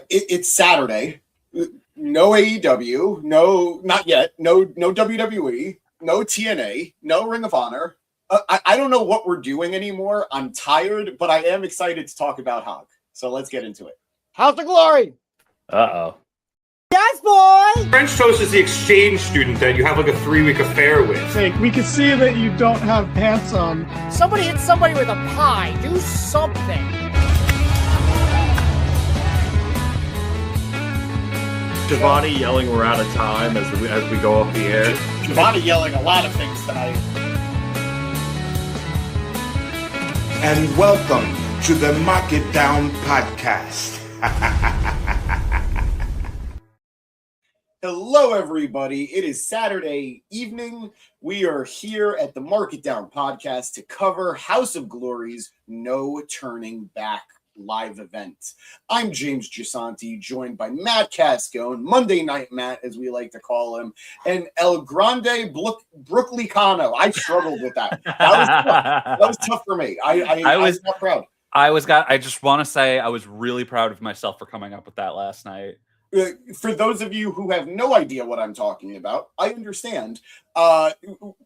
It's Saturday. No AEW, no, not yet. No WWE, no TNA, no Ring of Honor. I don't know what we're doing anymore. I'm tired, but I am excited to talk about Hog. So let's get into it. House of Glory. Uh-oh. Yes, boy! French toast is the exchange student that you have like a 3-week affair with. Like, we can see that you don't have pants on. Somebody hit somebody with a pie. Do something. Giovanni yelling we're out of time as we go off the air. Giovanni yelling a lot of things tonight. And welcome to the Mark It Down podcast. Hello, everybody. It is Saturday evening. We are here at the Mark It Down podcast to cover House of Glory's No Turning Back live event. I'm James Gisanti, joined by Matt Cascone, Monday Night Matt, as we like to call him, and El Grande Brooklicano. I struggled with that. That was tough for me. I was not proud. I just want to say I was really proud of myself for coming up with that last night. For those of you who have no idea what I'm talking about, I understand.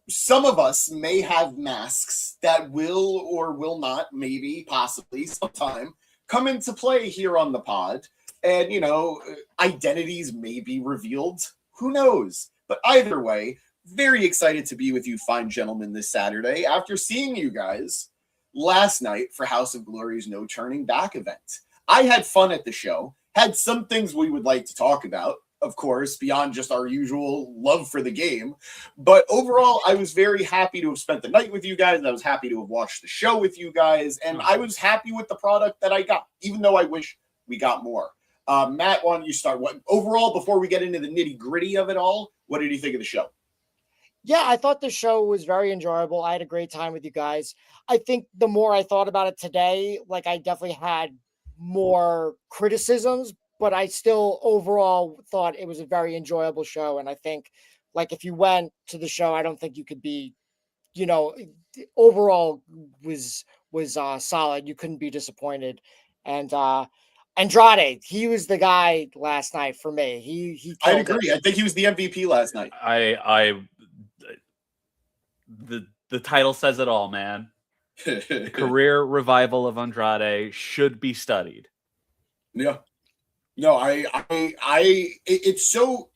Some of us may have masks that will or will not, maybe, possibly, sometime, come into play here on the pod. And, identities may be revealed. Who knows? But either way, very excited to be with you fine gentlemen this Saturday after seeing you guys last night for House of Glory's No Turning Back event. I had fun at the show. Had some things we would like to talk about, of course, beyond just our usual love for the game. But overall, I was very happy to have spent the night with you guys. I was happy to have watched the show with you guys. And I was happy with the product that I got, even though I wish we got more. Matt, why don't you start? Overall, before we get into the nitty-gritty of it all, what did you think of the show? Yeah, I thought the show was very enjoyable. I had a great time with you guys. I think the more I thought about it today, I definitely had more criticisms, but I still overall thought it was a very enjoyable show. And I think if you went to the show, I don't think you could be, overall was solid. You couldn't be disappointed. And Andrade, he was the guy last night for me. I agree. I think he was the MVP last night. The title says it all, man. The career revival of Andrade should be studied. Yeah. No, it's so,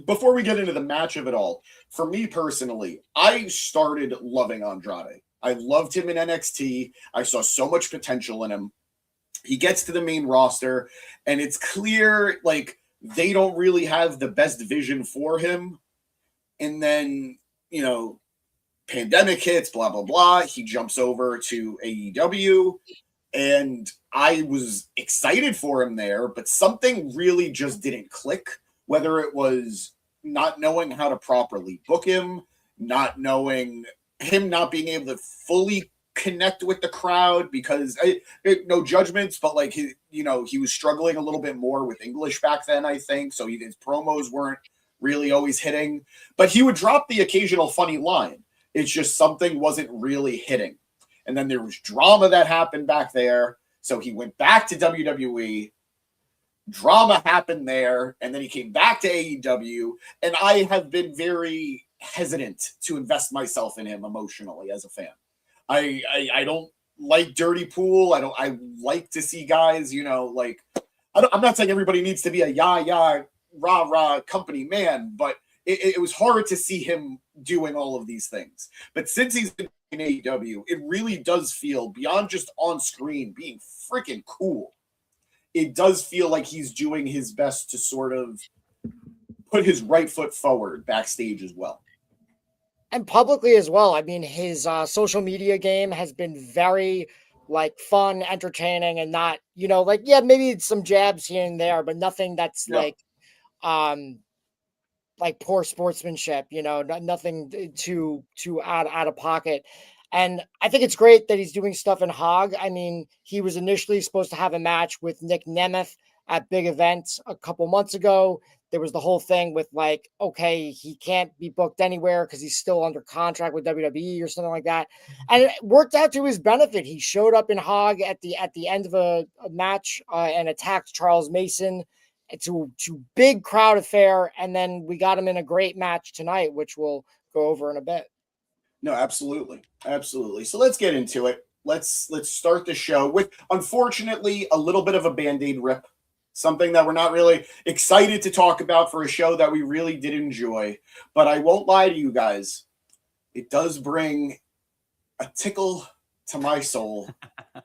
before we get into the match of it all, for me personally, I started loving Andrade. I loved him in NXT. I saw so much potential in him. He gets to the main roster, and it's clear, they don't really have the best vision for him. And then, pandemic hits, blah, blah, blah. He jumps over to AEW, and I was excited for him there, but something really just didn't click, whether it was not knowing how to properly book him, not knowing him not being able to fully connect with the crowd, because no judgments, but he was struggling a little bit more with English back then, I think. So his promos weren't really always hitting, but he would drop the occasional funny line. It's just something wasn't really hitting. And then there was drama that happened back there. So he went back to WWE. Drama happened there. And then he came back to AEW. And I have been very hesitant to invest myself in him emotionally as a fan. I don't like dirty pool. I like to see guys, I'm not saying everybody needs to be a rah company man, but it was hard to see him doing all of these things. But since he's in AEW, it really does feel, beyond just on screen being freaking cool, it does feel like he's doing his best to sort of put his right foot forward backstage as well. And publicly as well. I mean, his social media game has been very fun, entertaining, and not, maybe it's some jabs here and there, but nothing that's poor sportsmanship, nothing too out of pocket. And I think it's great that he's doing stuff in Hog. I mean, he was initially supposed to have a match with Nick Nemeth at big events a couple months ago. there was the whole thing with like, okay, he can't be booked anywhere because he's still under contract with WWE or something like that. And it worked out to his benefit. He showed up in Hog at the end of a match and attacked Charles Mason. It's a big crowd affair. And then we got him in a great match tonight, which we'll go over in a bit. No, absolutely. Absolutely. So let's get into it. Let's start the show with, unfortunately, a little bit of a Band-Aid rip. Something that we're not really excited to talk about for a show that we really did enjoy. But I won't lie to you guys. It does bring a tickle to my soul.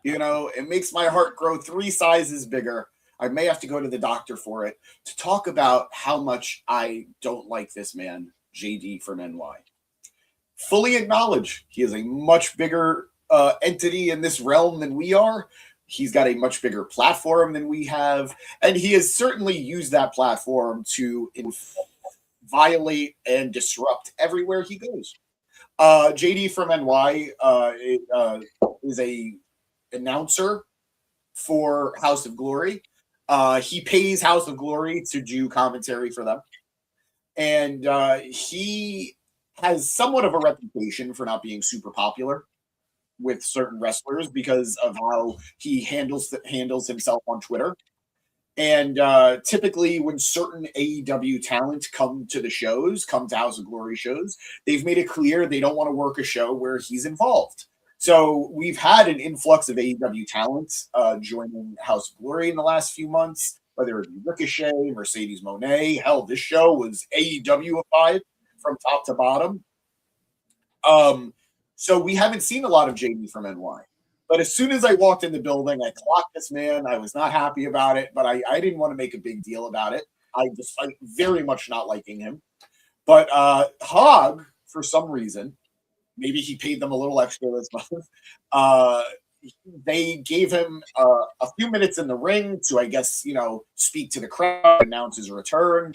It makes my heart grow 3 sizes bigger. I may have to go to the doctor for it, to talk about how much I don't like this man, JD from NY. Fully acknowledge he is a much bigger entity in this realm than we are. He's got a much bigger platform than we have, and he has certainly used that platform to violate and disrupt everywhere he goes. JD from NY is a announcer for House of Glory. He pays House of Glory to do commentary for them, and he has somewhat of a reputation for not being super popular with certain wrestlers because of how he handles himself on Twitter. And typically when certain AEW talent come to House of Glory shows, they've made it clear they don't want to work a show where he's involved. So we've had an influx of AEW talent joining House of Glory in the last few months, whether it be Ricochet, Mercedes Moné. Hell, this show was AEW-ified from top to bottom. So we haven't seen a lot of JD from NY. But as soon as I walked in the building, I clocked this man. I was not happy about it, but I didn't want to make a big deal about it. I very much not liking him. But Hog, for some reason, maybe he paid them a little extra this month, they gave him a few minutes in the ring to, I guess, speak to the crowd, announce his return.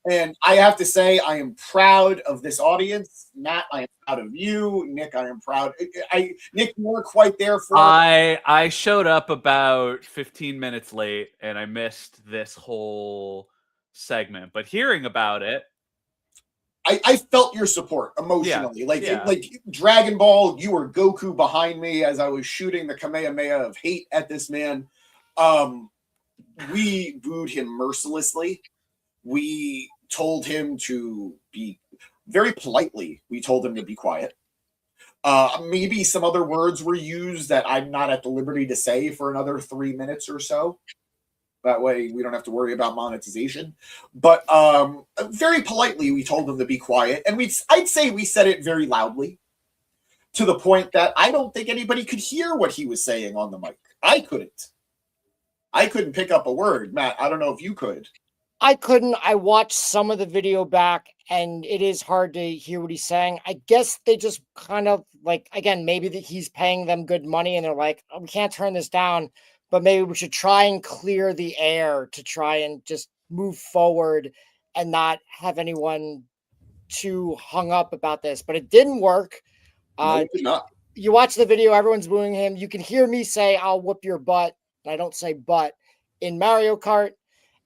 And I have to say, I am proud of this audience. Matt, I am proud of you. Nick, I am proud. Nick, you weren't quite there for I showed up about 15 minutes late, and I missed this whole segment. But hearing about it, I felt your support emotionally. Yeah. Like Dragon Ball, you were Goku behind me as I was shooting the Kamehameha of hate at this man. We booed him mercilessly. We told him to be very politely. We told him to be quiet. Maybe some other words were used that I'm not at the liberty to say for another 3 minutes or so. That way we don't have to worry about monetization. But very politely, we told him to be quiet. And I'd say we said it very loudly, to the point that I don't think anybody could hear what he was saying on the mic. I couldn't pick up a word. Matt, I don't know if you could. I couldn't. I watched some of the video back, and it is hard to hear what he's saying. I guess they just kind of like, again, maybe that he's paying them good money, and they're like, oh, we can't turn this down, but maybe we should try and clear the air to try and just move forward and not have anyone too hung up about this. But it didn't work. No, it did not. You watch the video, everyone's booing him. You can hear me say, I'll whoop your butt. And I don't say butt in Mario Kart.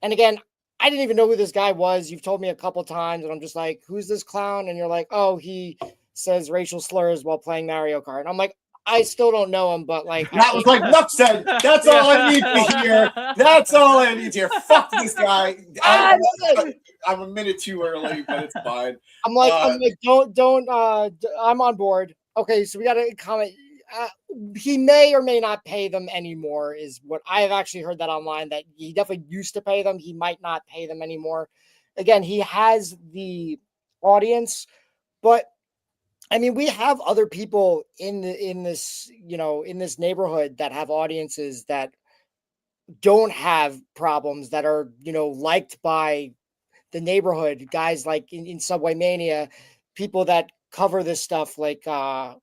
And again, I didn't even know who this guy was. You've told me a couple times, and I'm just like, who's this clown? And you're like, oh, he says racial slurs while playing Mario Kart. And I'm like, I still don't know him, but like... That was like enough said. That's all I need to hear. That's all I need to hear. Fuck this guy. I'm a minute too early, but it's fine. I'm like, don't, I'm on board. Okay, so we got to comment. He may or may not pay them anymore is what I have actually heard that online, that he definitely used to pay them. He might not pay them anymore. Again, he has the audience, but I mean, we have other people in this neighborhood that have audiences that don't have problems, that are, liked by the neighborhood, guys like in Subway Mania, people that cover this stuff like Sir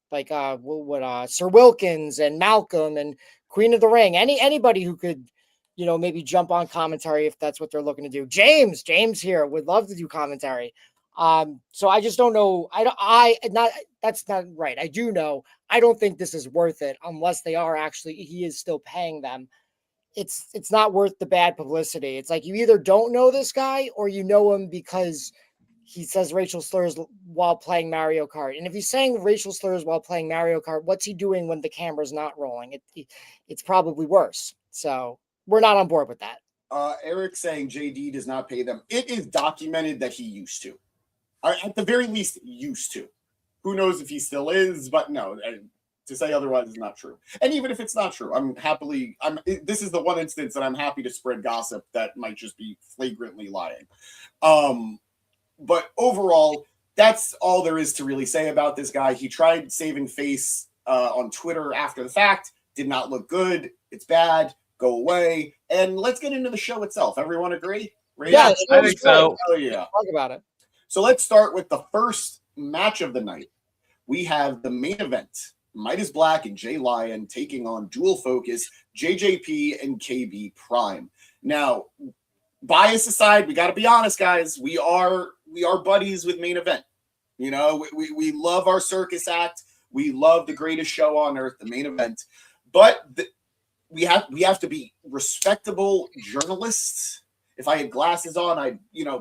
Wilkins and Malcolm and Queen of the Ring, anybody who could, maybe jump on commentary if that's what they're looking to do. James here would love to do commentary. So I just don't know. That's not right. I do know. I don't think this is worth it unless he is still paying them. it's not worth the bad publicity. It's like you either don't know this guy or you know him because he says racial slurs while playing Mario Kart. And if he's saying racial slurs while playing Mario Kart, what's he doing when the camera's not rolling? It's probably worse. So we're not on board with that. Eric saying JD does not pay them. It is documented that he used to. At the very least, used to. Who knows if he still is, but no, to say otherwise is not true. And even if it's not true, this is the one instance that I'm happy to spread gossip that might just be flagrantly lying. But overall, that's all there is to really say about this guy. He tried saving face on Twitter after the fact. Did not look good. It's bad. Go away. And let's get into the show itself. Everyone agree? Yeah, I think so. Oh, yeah. Talk about it. So let's start with the first match of the night. We have the main event. Midas Black and Jay Lyon taking on Dual Focus, JJP, and KB Prime. Now, bias aside, we got to be honest, guys. We are buddies with main event. You know, we love our circus act. We love the greatest show on earth, the main event. But we have to be respectable journalists. If I had glasses on, I'd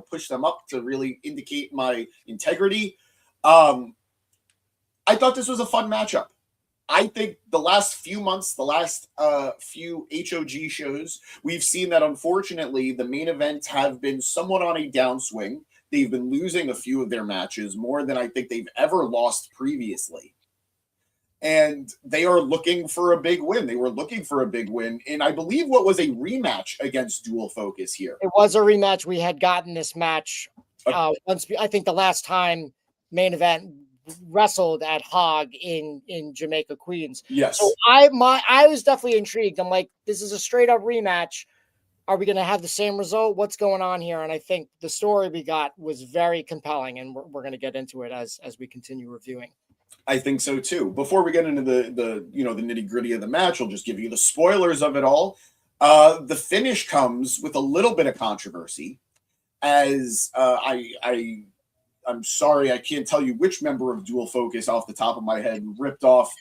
push them up to really indicate my integrity. I thought this was a fun matchup. I think the last few months, the last few HOG shows, we've seen that unfortunately the main events have been somewhat on a downswing. They've been losing a few of their matches more than I think they've ever lost previously. And they are looking for a big win. They were looking for a big win. And I believe what was a rematch against Dual Focus here. It was a rematch. We had gotten this match once. I think the last time main event wrestled at Hog in Jamaica, Queens. Yes. So I was definitely intrigued. I'm like, this is a straight up rematch. Are we going to have the same result? What's going on here? And I think the story we got was very compelling, and we're going to get into it as we continue reviewing. I think so too. Before we get into the nitty gritty of the match, I'll just give you the spoilers of it all. The finish comes with a little bit of controversy, as I'm sorry, I can't tell you which member of Dual Focus off the top of my head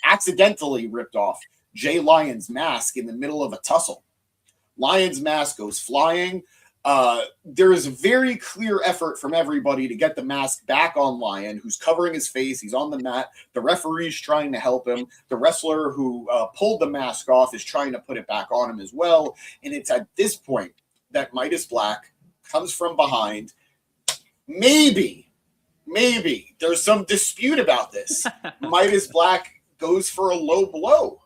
accidentally ripped off Jay Lyon's mask in the middle of a tussle. Lyon's mask goes flying. There is a very clear effort from everybody to get the mask back on Lyon, who's covering his face. He's on the mat. The referee's trying to help him. The wrestler who pulled the mask off is trying to put it back on him as well. And it's at this point that Midas Black comes from behind. Maybe there's some dispute about this. Midas Black goes for a low blow.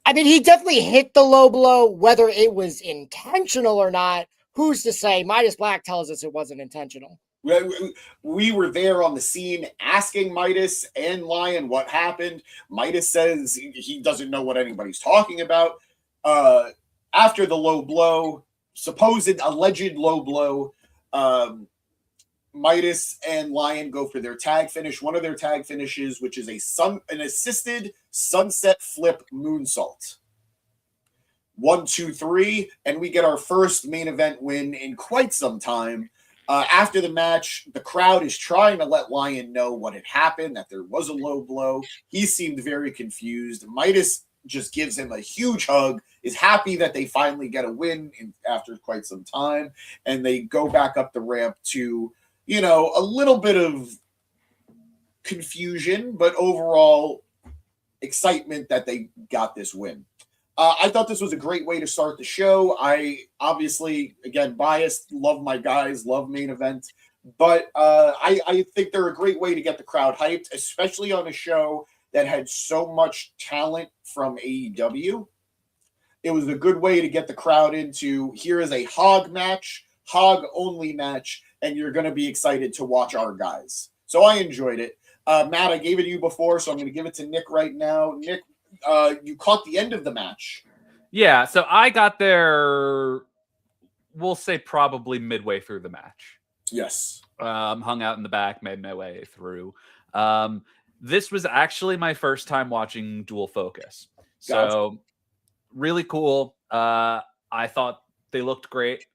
I mean, he definitely hit the low blow, whether it was intentional or not. Who's to say? Midas Black tells us it wasn't intentional. We were there on the scene asking Midas and Lyon what happened. Midas says he doesn't know what anybody's talking about. After the low blow, alleged low blow, Midas and Lyon go for their tag finish. One of their tag finishes, which is an assisted sunset flip moonsault. 1, 2, 3, and we get our first main event win in quite some time. After the match, the crowd is trying to let Lyon know what had happened, that there was a low blow. He seemed very confused. Midas just gives him a huge hug, is happy that they finally get a win after quite some time, and they go back up the ramp to, a little bit of confusion, but overall excitement that they got this win. I thought this was a great way to start the show. I obviously, again, biased, love my guys, love main event, but I think they're a great way to get the crowd hyped, especially on a show that had so much talent from AEW. It was a good way to get the crowd into, here is a Hog match, Hog only match, and you're going to be excited to watch our guys. So I enjoyed it. Matt, I gave it to you before, so I'm going to give it to Nick right now. Nick, you caught the end of the match. Yeah, so I got there, we'll say probably midway through the match. Yes. Hung out in the back, made my way through. This was actually my first time watching Dual Focus. Gotcha. So really cool. I thought they looked great.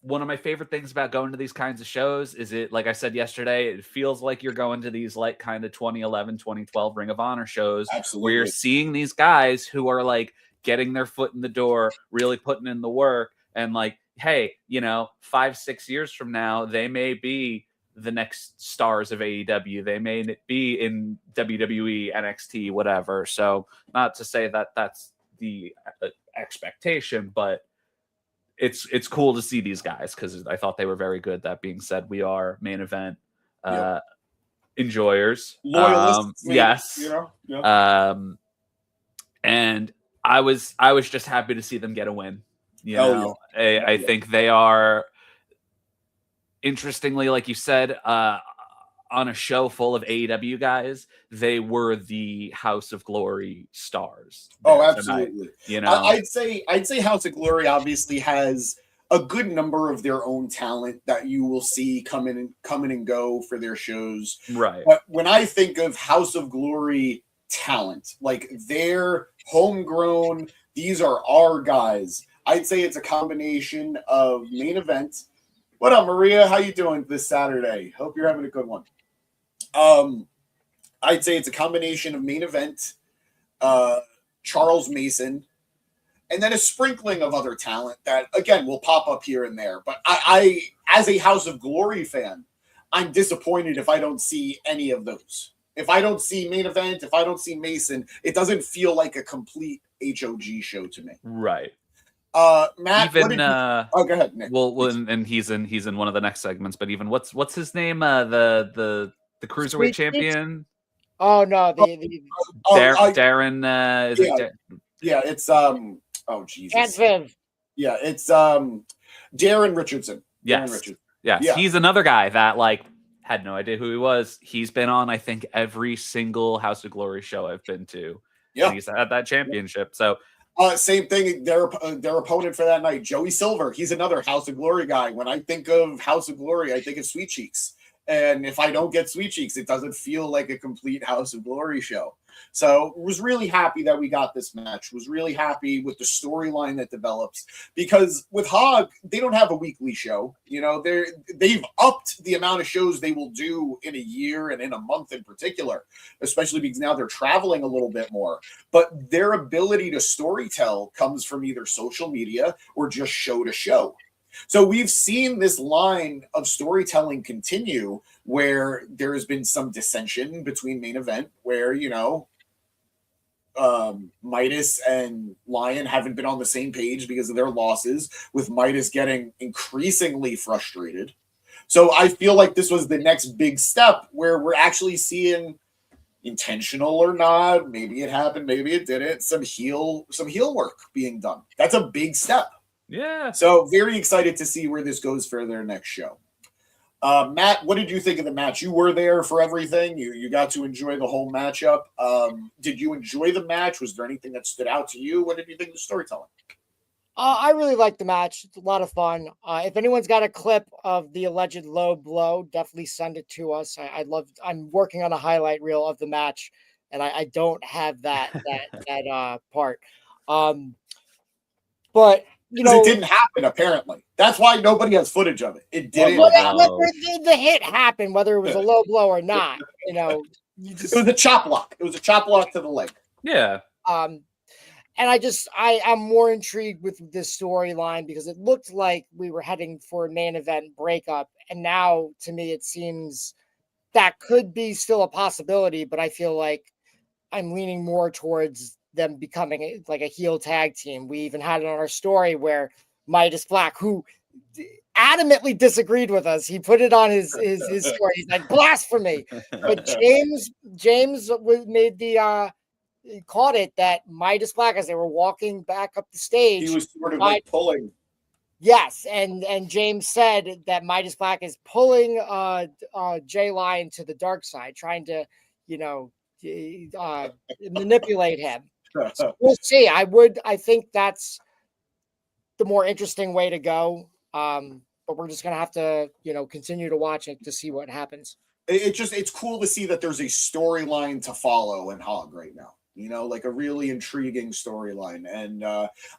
One of my favorite things about going to these kinds of shows is it, like I said yesterday, it feels like you're going to these like kind of 2011, 2012 Ring of Honor shows. Absolutely. Where you're seeing these guys who are like getting their foot in the door, really putting in the work, and like, hey, 5-6 years from now, they may be the next stars of AEW. They may be in WWE, NXT, whatever. So not to say that that's the expectation, but it's cool to see these guys because I thought they were very good. That being said, we are main event enjoyers, Loyalists, maybe, yes, and I was just happy to see them get a win. I think they are, interestingly, like you said, on a show full of AEW guys, they were the House of Glory stars. Oh, absolutely. Tonight, I'd say House of Glory obviously has a good number of their own talent that you will see come in and go for their shows. Right. But when I think of House of Glory talent, like they're homegrown, these are our guys. I'd say it's a combination of main event. What up, Maria? How you doing this Saturday? Hope you're having a good one. I'd say it's a combination of main event, Charles Mason, and then a sprinkling of other talent that, again, will pop up here and there. But I as a House of Glory fan, I'm disappointed if I don't see any of those. If I don't see main event, if I don't see Mason, it doesn't feel like a complete HOG show to me. Right. Matt, even go ahead, Nick. Well, and he's in one of the next segments. But even what's his name? The cruiserweight champion. Oh no, Darren. Is it? Yeah, it's Oh Jesus. Yeah, it's Darren Richardson. Yes. Darren Richardson. Yes. Yeah. He's another guy that like had no idea who he was. He's been on, I think, every single House of Glory show I've been to. Yeah. And he's had that championship. So same thing. Their opponent for that night, Joey Silver. He's another House of Glory guy. When I think of House of Glory, I think of Sweet Cheeks. And if I don't get Sweet Cheeks, it doesn't feel like a complete House of Glory show. So was really happy that we got this match. Was really happy with the storyline that develops, because with Hog, they don't have a weekly show. They've upped the amount of shows they will do in a year and in a month in particular, especially because now they're traveling a little bit more. But their ability to storytell comes from either social media or just show to show. So we've seen this line of storytelling continue where there has been some dissension between main event where, Midas and Lion haven't been on the same page because of their losses, with Midas getting increasingly frustrated. So I feel like this was the next big step where we're actually seeing, intentional or not, maybe it happened, maybe it didn't, some heel work being done. That's a big step. yeah. So very excited to see where this goes for their next show. Matt, what did you think of the match? You were there for everything. You got to enjoy the whole matchup. Did you enjoy the match? Was there anything that stood out to you? What did you think of the storytelling? I really liked the match. It's a lot of fun. If anyone's got a clip of the alleged low blow, definitely send it to us. I'm working on a highlight reel of the match, and I don't have that part. But it didn't happen, apparently. That's why nobody has footage of it. It didn't. The hit happened, whether it was a low blow or not. It was a chop block. It was a chop block to the leg. Yeah. And I'm more intrigued with this storyline because it looked like we were heading for a main event breakup. And now, to me, it seems that could be still a possibility, but I feel like I'm leaning more towards them becoming like a heel tag team. We even had it on our story where Midas Black, who adamantly disagreed with us, he put it on his story. He's like, blasphemy. But James made the caught it that Midas Black, as they were walking back up the stage, he was sort of like pulling. Yes, and James said that Midas Black is pulling Jay Lion to the dark side, trying to manipulate him. So we'll see. I think that's the more interesting way to go. But we're just gonna have to, continue to watch it to see what happens. It's cool to see that there's a storyline to follow in Hog right now. Like a really intriguing storyline, and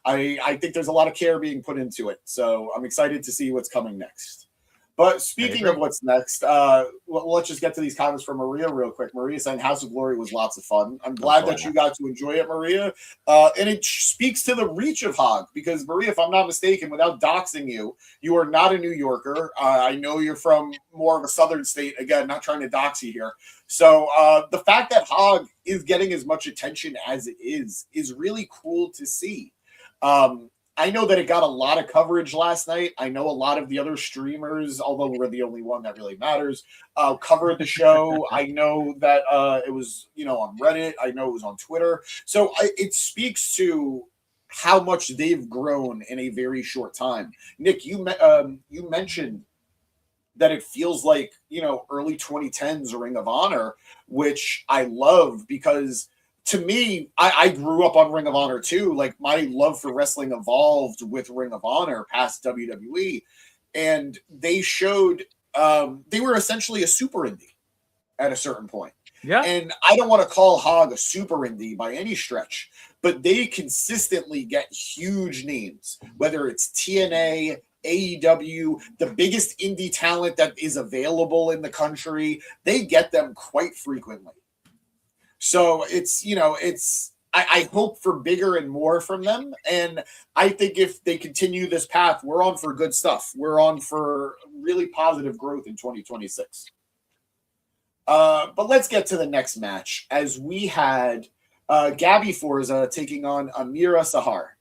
I think there's a lot of care being put into it. So I'm excited to see what's coming next. But speaking of what's next, let's just get to these comments from Maria real quick. Maria saying House of Glory was lots of fun. I'm glad that you got to enjoy it, Maria. And it speaks to the reach of Hog because, Maria, if I'm not mistaken, without doxing you, you are not a New Yorker. I know you're from more of a southern state. Again, not trying to dox you here. So the fact that Hog is getting as much attention as it is really cool to see. I know that it got a lot of coverage last night. I know a lot of the other streamers, although we're the only one that really matters, covered the show. I know that it was, on Reddit. I know it was on Twitter. So it speaks to how much they've grown in a very short time. Nick, you mentioned that it feels like, early 2010s Ring of Honor, which I love because to me, I grew up on Ring of Honor too. Like my love for wrestling evolved with Ring of Honor past WWE. And they showed they were essentially a super indie at a certain point. Yeah. And I don't want to call Hog a super indie by any stretch, but they consistently get huge names, whether it's TNA, AEW, the biggest indie talent that is available in the country. They get them quite frequently. So I hope for bigger and more from them. And I think if they continue this path, we're on for good stuff. We're on for really positive growth in 2026. But let's get to the next match as we had Gabby Forza taking on Amira Sahar.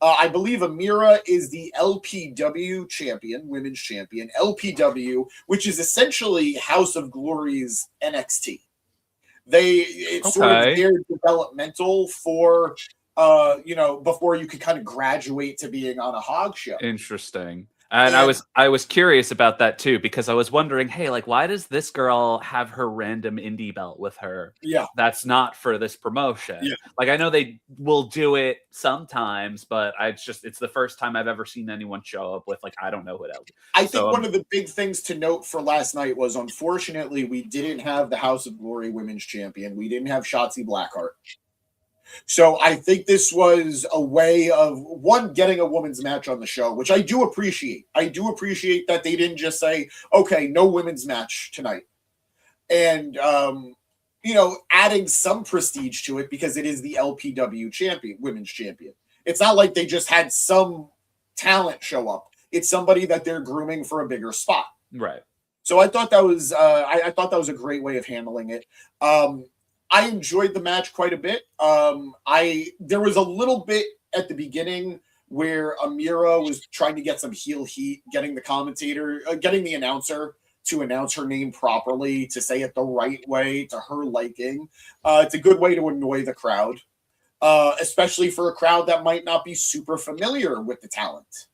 I believe Amira is the LPW champion, women's champion, LPW, which is essentially House of Glory's NXT. It's sort of their developmental for, before you could kind of graduate to being on a Hog show. Interesting. And I was curious about that too, because I was wondering, hey, like, why does this girl have her random indie belt with her? Yeah. That's not for this promotion. Yeah. Like, I know they will do it sometimes, but it's the first time I've ever seen anyone show up with, like, I don't know what else. I think one of the big things to note for last night was, unfortunately, we didn't have the House of Glory Women's Champion. We didn't have Shotzi Blackheart. So I think this was a way of, one, getting a women's match on the show, which I do appreciate. I do appreciate that they didn't just say, okay, no women's match tonight. And, adding some prestige to it because it is the LPW champion, women's champion. It's not like they just had some talent show up. It's somebody that they're grooming for a bigger spot. Right. So I thought that was, I thought that was a great way of handling it. I enjoyed the match quite a bit. There was a little bit at the beginning where Amira was trying to get some heel heat, getting the announcer to announce her name properly, to say it the right way, to her liking. It's a good way to annoy the crowd, especially for a crowd that might not be super familiar with the talent.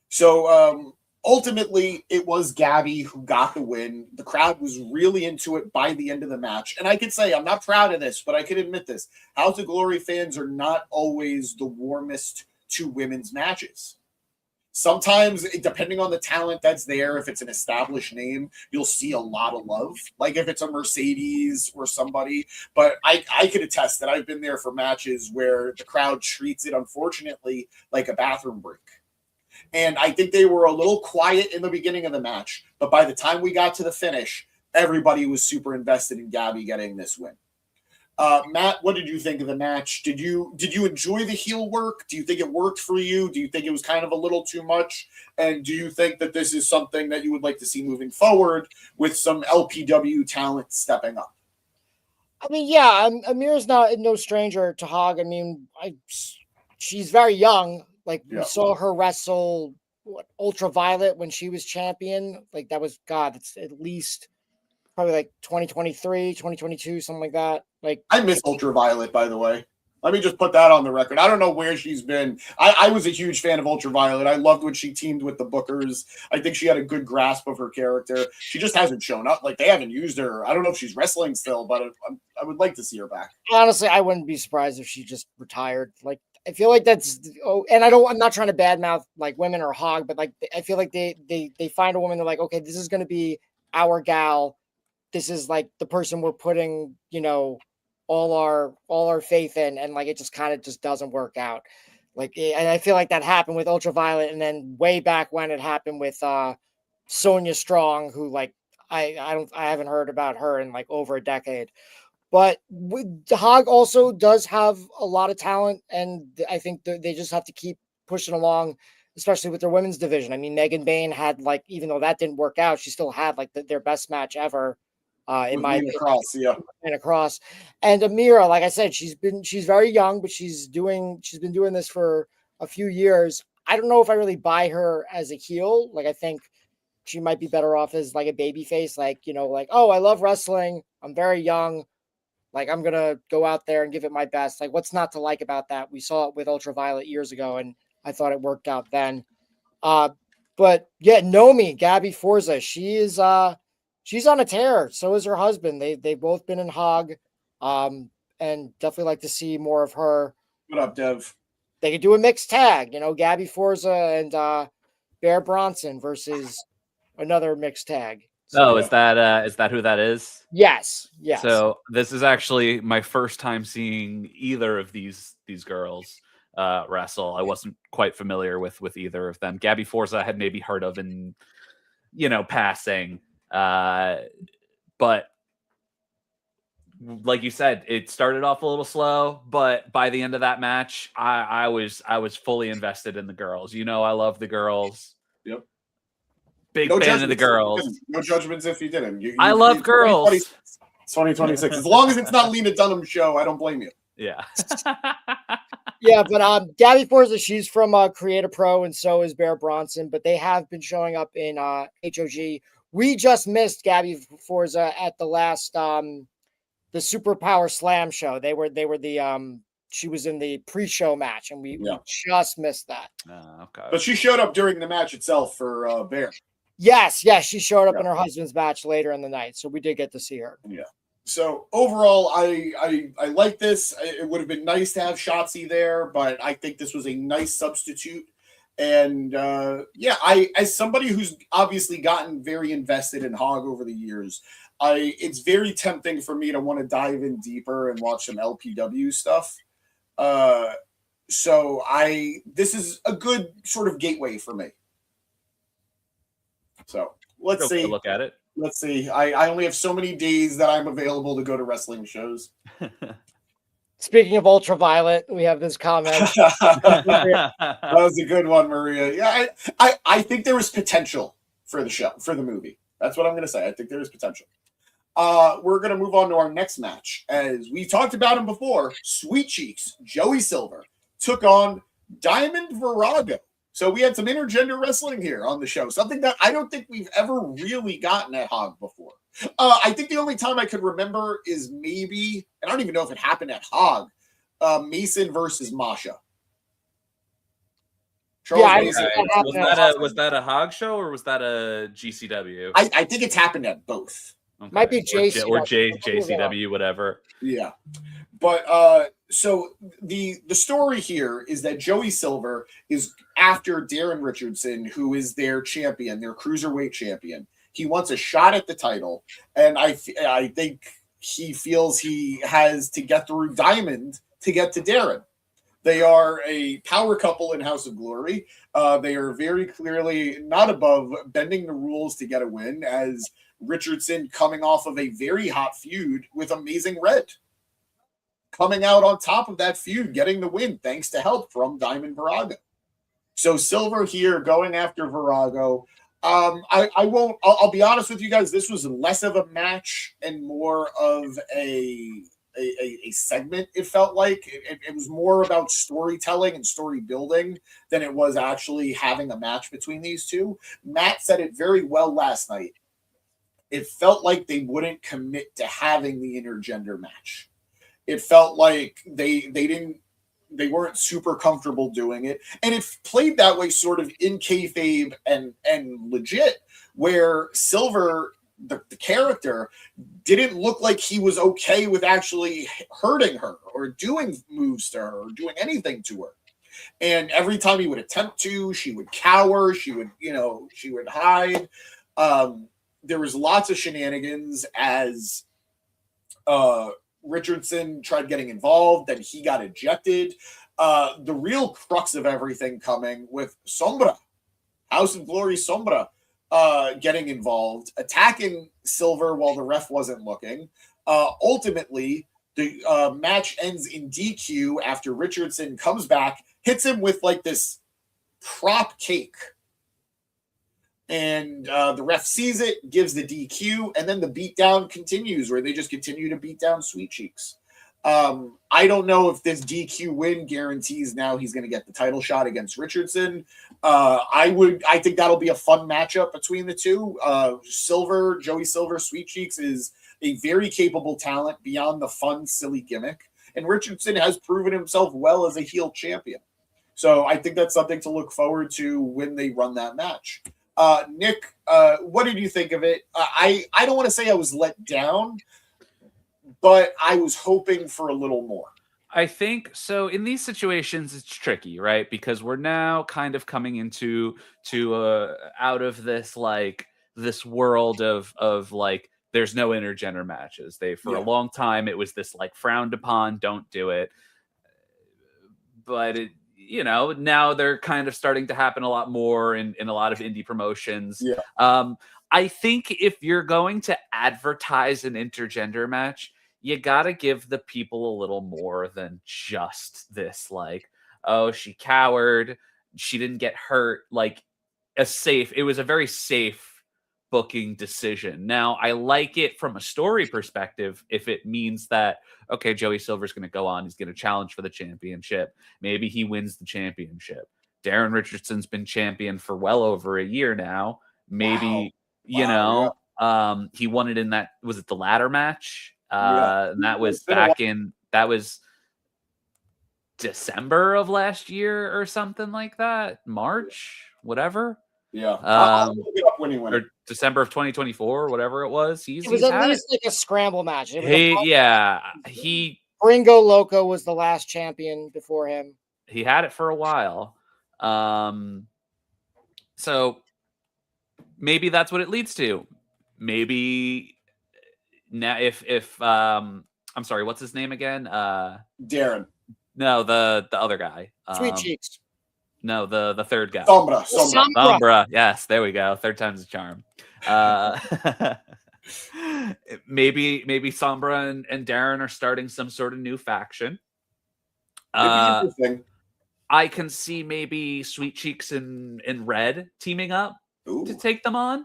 So, ultimately, it was Gabby who got the win. The crowd was really into it by the end of the match. And I could say, I'm not proud of this, but I can admit this. House of Glory fans are not always the warmest to women's matches. Sometimes, depending on the talent that's there, if it's an established name, you'll see a lot of love. Like if it's a Mercedes or somebody. But I could attest that I've been there for matches where the crowd treats it, unfortunately, like a bathroom break. And I think they were a little quiet in the beginning of the match, but by the time we got to the finish, everybody was super invested in Gabby getting this win. Matt, what did you think of the match? Did you enjoy the heel work? Do you think it worked for you? Do you think it was kind of a little too much? And do you think that this is something that you would like to see moving forward with some LPW talent stepping up? I mean, yeah, Amira's no stranger to Hog. I mean, she's very young. Like we saw her wrestle Ultraviolet when she was champion. Like that was, God, it's at least probably like 2023, 2022, something like that. Like I miss Ultraviolet, by the way. Let me just put that on the record. I don't know where she's been. I was a huge fan of Ultraviolet. I loved when she teamed with the Bookers. I think she had a good grasp of her character. She just hasn't shown up. Like they haven't used her. I don't know if she's wrestling still, but I would like to see her back. Honestly, I wouldn't be surprised if she just retired. Like I feel like that's and I'm not trying to badmouth like women or Hog, but like I feel like they find a woman, they're like, okay, this is going to be our gal. This is like the person we're putting, all our faith in, and like it just kind of just doesn't work out. Like, and I feel like that happened with Ultraviolet, and then way back when it happened with Sonya Strong, who like I haven't heard about her in like over a decade. But Hog also does have a lot of talent, and I think they just have to keep pushing along, especially with their women's division. I mean, Megan Bain had like, even though that didn't work out, she still had like their best match ever. In my opinion, across, and Amira, like I said, she's very young, but she's been doing this for a few years. I don't know if I really buy her as a heel. Like, I think she might be better off as like a baby face, like, like, oh, I love wrestling. I'm very young. Like, I'm going to go out there and give it my best. Like, what's not to like about that? We saw it with Ultraviolet years ago, and I thought it worked out then. But yeah, Nomi, Gabby Forza, she's on a tear. So is her husband. They've both been in Hog, and definitely like to see more of her. What up, Dev? They could do a mixed tag, Gabby Forza and Bear Bronson versus another mixed tag. So, is that who that is? Yes. So this is actually my first time seeing either of these girls wrestle. I wasn't quite familiar with either of them. Gabby Forza I had maybe heard of in passing, but like you said, it started off a little slow, but by the end of that match, I was fully invested in the girls. I love the girls. Yep. Big fan of the girls. No judgments if you didn't. I love girls. It's 2026. As long as it's not Lena Dunham's show, I don't blame you. Yeah. Yeah, but Gabby Forza, she's from Creator Pro, and so is Bear Bronson, but they have been showing up in HOG. We just missed Gabby Forza at the last the Superpower Slam show. They were the she was in the pre-show match, and we just missed that. Okay. But she showed up during the match itself for Bear. Yes, she showed up in her husband's match later in the night, so we did get to see her. Yeah. So overall, I like this. It would have been nice to have Shotzi there, but I think this was a nice substitute. And as somebody who's obviously gotten very invested in Hog over the years, it's very tempting for me to want to dive in deeper and watch some LPW stuff. So this is a good sort of gateway for me. So let's see. Look at it. Let's see. I only have so many days that I'm available to go to wrestling shows. Speaking of Ultraviolet, we have this comment. That was a good one, Maria. Yeah, I think there was potential for the show, for the movie. That's what I'm going to say. I think there is potential. We're going to move on to our next match. As we talked about him before, Sweet Cheeks, Joey Silver, took on Diamond Virago. So we had some intergender wrestling here on the show, something that I don't think we've ever really gotten at Hog before. I think the only time I could remember is maybe, and I don't even know if it happened at Hog, Mason versus Masha. Was that a Hog show or was that a GCW? I think it's happened at both. Okay. Might be JCW or JCW, whatever. Yeah. But so the story here is that Joey Silver is after Darren Richardson, who is their champion, their cruiserweight champion. He wants a shot at the title, and I think he feels he has to get through Diamond to get to Darren. They are a power couple in House of Glory. They are very clearly not above bending the rules to get a win, as Richardson coming off of a very hot feud with Amazing Red. Coming out on top of that feud, getting the win, thanks to help from Diamond Virago. So Silver here going after Virago. I'll be honest with you guys, this was less of a match and more of a segment. It felt like it was more about storytelling and story building than it was actually having a match between these two. Matt said it very well last night. It felt like they wouldn't commit to having the intergender match. It felt like they weren't super comfortable doing it. And it played that way sort of in kayfabe and legit, where Silver, the character, didn't look like he was okay with actually hurting her or doing moves to her or doing anything to her. And every time he would attempt to, she would cower, she would hide. There was lots of shenanigans as Richardson tried getting involved, then he got ejected. The real crux of everything coming with Sombra, House of Glory Sombra, getting involved, attacking Silver while the ref wasn't looking. Ultimately, the match ends in DQ after Richardson comes back, hits him with like this prop cake. And the ref sees it, gives the DQ, and then the beatdown continues where they just continue to beat down Sweet Cheeks. I don't know if this DQ win guarantees now he's going to get the title shot against Richardson. I think that'll be a fun matchup between the two. Joey Silver, Sweet Cheeks is a very capable talent beyond the fun, silly gimmick. And Richardson has proven himself well as a heel champion. So I think that's something to look forward to when they run that match. Nick, what did you think of it? I don't want to say I was let down, but I was hoping for a little more. I think so. In these situations, it's tricky, right? Because we're now kind of coming into out of this this world of like there's no intergender matches. For a long time it was this like frowned upon, don't do it. But now they're kind of starting to happen a lot more in a lot of indie promotions. Yeah. I think if you're going to advertise an intergender match, you got to give the people a little more than just this, like, oh, she cowered, she didn't get hurt. Like it was a very safe booking decision. Now, I like it from a story perspective if it means that, okay, Joey Silver's going to go on, he's going to challenge for the championship. Maybe he wins the championship. Darren Richardson's been champion for well over a year now. Maybe, he won it in that, was it the ladder match? And that was that was December of last year or something like that. March, whatever. Yeah. I'll look it up when he went. Or December of 2024, whatever it was. It was at least like a scramble match. Ringo Loco was the last champion before him. He had it for a while. So maybe that's what it leads to. Maybe now if I'm sorry, what's his name again? Darren. No, the other guy. Sweet Cheeks. No, the third guy. Sombra. Yes, there we go. Third time's a charm. Maybe Sombra and Darren are starting some sort of new faction. I can see maybe Sweet Cheeks and Red teaming up to take them on.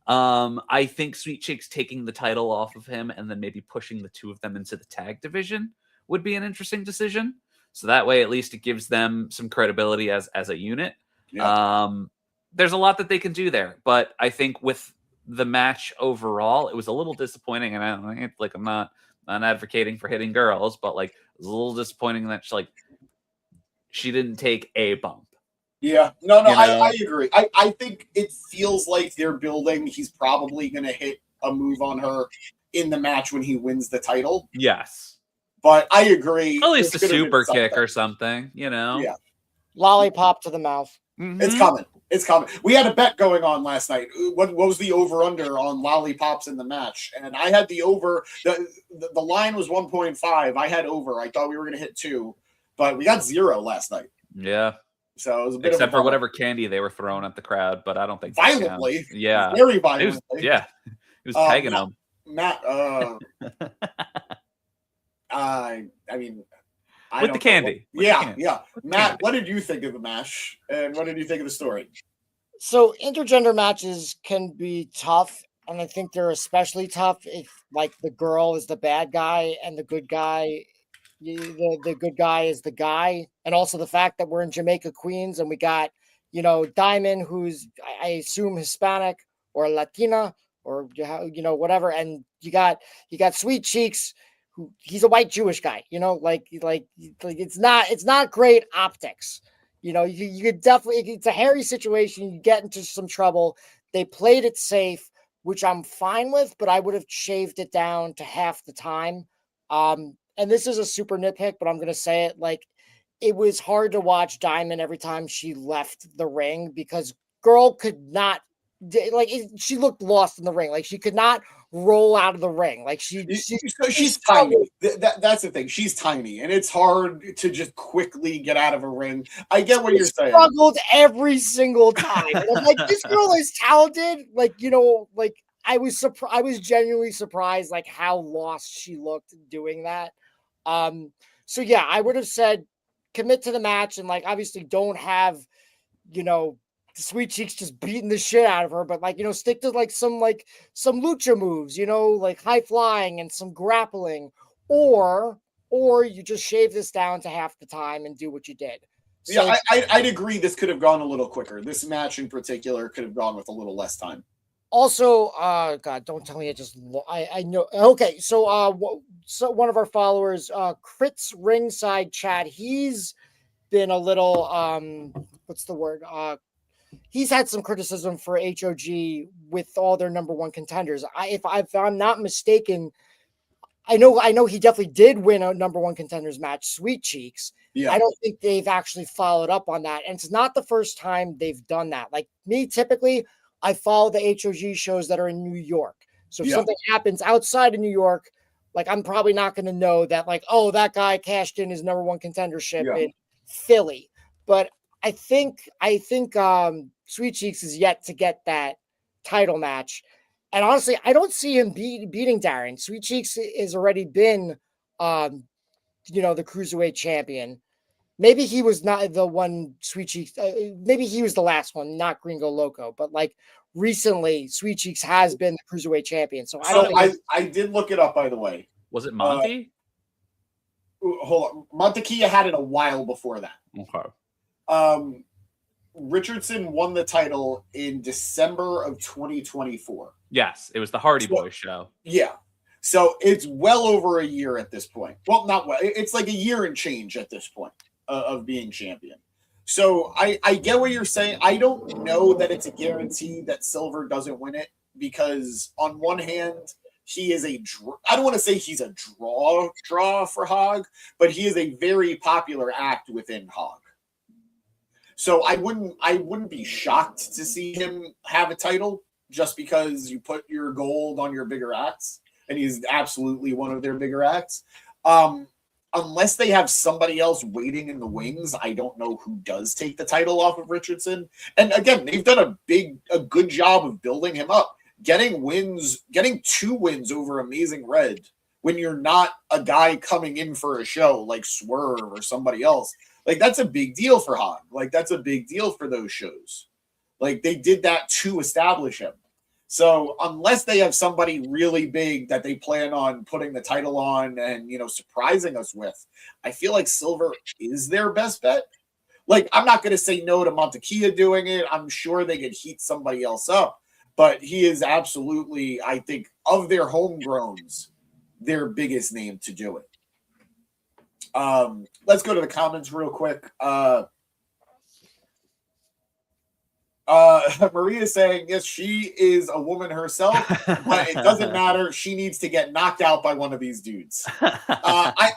I think Sweet Cheeks taking the title off of him and then maybe pushing the two of them into the tag division would be an interesting decision. So that way, at least it gives them some credibility as a unit. Yeah. There's a lot that they can do there, but I think with the match overall, it was a little disappointing. And I'm not advocating for hitting girls, but like it was a little disappointing that she didn't take a bump. Yeah, no, I agree. I think it feels like they're building. He's probably going to hit a move on her in the match when he wins the title. Yes. But I agree. At least a super kick or something, Yeah. Lollipop to the mouth. Mm-hmm. It's coming. We had a bet going on last night. What was the over-under on lollipops in the match? And I had the over. The line was 1.5. I had over. I thought we were going to hit 2. But we got 0 last night. Yeah. So it was a bit except for whatever candy they were throwing at the crowd, but I don't think violently. Yeah. Very violently. He was pegging them. Matt, I mean, with the candy. Yeah. Matt, what did you think of the match, and what did you think of the story? So intergender matches can be tough, and I think they're especially tough if, like, the girl is the bad guy and the good guy, the good guy is the guy, and also the fact that we're in Jamaica, Queens, and we got Diamond, who's I assume Hispanic or Latina or whatever, and you got Sweet Cheeks. He's a white Jewish guy, it's not great optics. You could definitely, it's a hairy situation. You get into some trouble. They played it safe, which I'm fine with, but I would have shaved it down to half the time. And this is a super nitpick, but I'm going to say it. Like, it was hard to watch Diamond every time she left the ring because girl could not she looked lost in the ring. Like she could not roll out of the ring. Like she's tiny. That's the thing. She's tiny, and it's hard to just quickly get out of a ring. I get what you're saying. Struggled every single time. And I'm like, this girl is talented. Like, like I was surprised. I was genuinely surprised, like how lost she looked doing that. So yeah, I would have said commit to the match, and like obviously don't have, Sweet Cheeks just beating the shit out of her, but like, stick to like some lucha moves, like high flying and some grappling, or you just shave this down to half the time and do what you did. So, yeah, I'd agree. This could have gone a little quicker. This match in particular could have gone with a little less time. Also, God, don't tell me I know. Okay, so one of our followers, Crit's Ringside Chat, he's been a little what's the word? He's had some criticism for HOG with all their number one contenders. If I'm not mistaken, I know he definitely did win a number one contenders match, Sweet Cheeks. Yeah. I don't think they've actually followed up on that. And it's not the first time they've done that. Like me, typically, I follow the HOG shows that are in New York. So if something happens outside of New York, like I'm probably not going to know that, like, oh, that guy cashed in his number one contendership in Philly. But I think Sweet Cheeks is yet to get that title match. And honestly, I don't see him beating Darren. Sweet Cheeks has already been, the Cruiserweight champion. Maybe he was not the one, Sweet Cheeks. Maybe he was the last one, not Gringo Loco. But like recently, Sweet Cheeks has been the Cruiserweight champion. So I did look it up, by the way. Was it Monty? Hold on. Montekia had it a while before that. Okay. Richardson won the title in December of 2024. Yes, it was the Hardy Boys show. Yeah. So it's well over a year at this point. Well, not well. It's like a year and change at this point of being champion. So I get what you're saying. I don't know that it's a guarantee that Silver doesn't win it because on one hand, he is I don't want to say he's a draw for Hog, but he is a very popular act within Hog. So I wouldn't be shocked to see him have a title just because you put your gold on your bigger acts, and he's absolutely one of their bigger acts. Unless they have somebody else waiting in the wings, I don't know who does take the title off of Richardson. And again, they've done a good job of building him up, getting 2 wins over Amazing Red when you're not a guy coming in for a show like Swerve or somebody else. Like, that's a big deal for Hog. Like, that's a big deal for those shows. Like, they did that to establish him. So unless they have somebody really big that they plan on putting the title on and, surprising us with, I feel like Silver is their best bet. Like, I'm not going to say no to Montekia doing it. I'm sure they could heat somebody else up. But he is absolutely, I think, of their homegrowns, their biggest name to do it. Let's go to the comments real quick. Maria is saying, yes, she is a woman herself, but it doesn't matter. She needs to get knocked out by one of these dudes.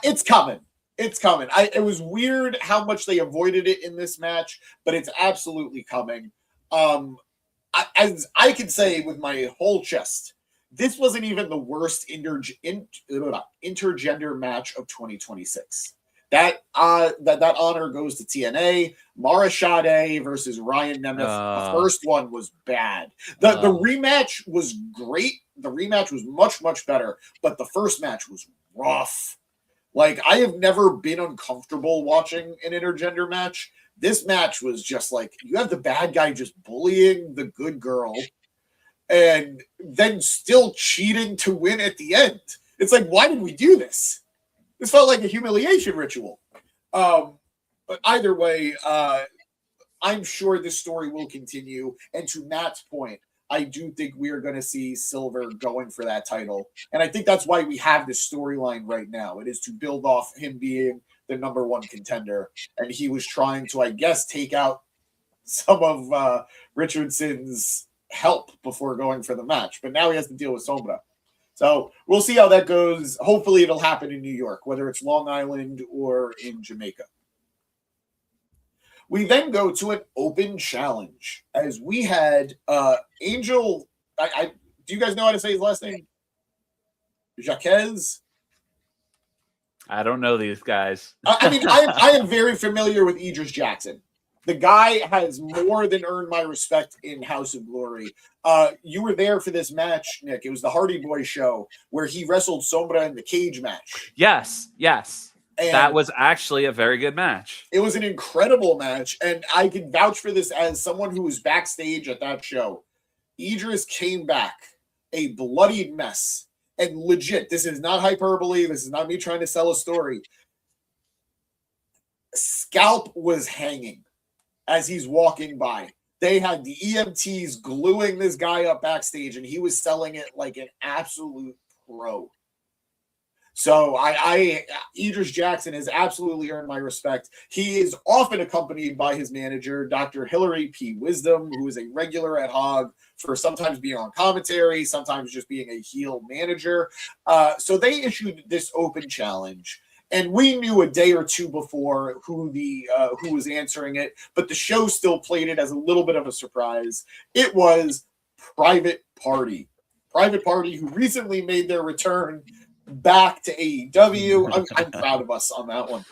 It's coming. It's coming. It was weird how much they avoided it in this match, but it's absolutely coming. As I can say with my whole chest, this wasn't even the worst intergender match of 2026. That honor goes to TNA. Mara Sade versus Ryan Nemeth. The first one was bad. The rematch was great. The rematch was much, much better. But the first match was rough. Like, I have never been uncomfortable watching an intergender match. This match was just like, you have the bad guy just bullying the good girl and then still cheating to win at the end. It's like, why did we do this? This felt like a humiliation ritual. But either way, I'm sure this story will continue. And to Matt's point, I do think we are going to see Silver going for that title. And I think that's why we have this storyline right now. It is to build off him being the number one contender. And he was trying to, I guess, take out some of Richardson's help before going for the match. But now he has to deal with Sombra. So we'll see how that goes. Hopefully it'll happen in New York, whether it's Long Island or in Jamaica. We then go to an open challenge as we had Angel. Do you guys know how to say his last name? Jaquez. I don't know these guys. I am very familiar with Idris Jackson. The guy has more than earned my respect in House of Glory. You were there for this match, Nick. It was the Hardy Boys show where he wrestled Sombra in the cage match. Yes. And that was actually a very good match. It was an incredible match, and I can vouch for this as someone who was backstage at that show. Idris came back a bloodied mess. And legit, this is not hyperbole. This is not me trying to sell a story. Scalp was hanging as he's walking by. They had the EMTs gluing this guy up backstage, and he was selling it like an absolute pro. So Idris Jackson has absolutely earned my respect. He is often accompanied by his manager, Dr. Hillary P. Wisdom, who is a regular at Hog for sometimes being on commentary, sometimes just being a heel manager. So they issued this open challenge, and we knew a day or two before who was answering it, but the show still played it as a little bit of a surprise. It was Private Party. Private Party, who recently made their return back to AEW. I'm proud of us on that one.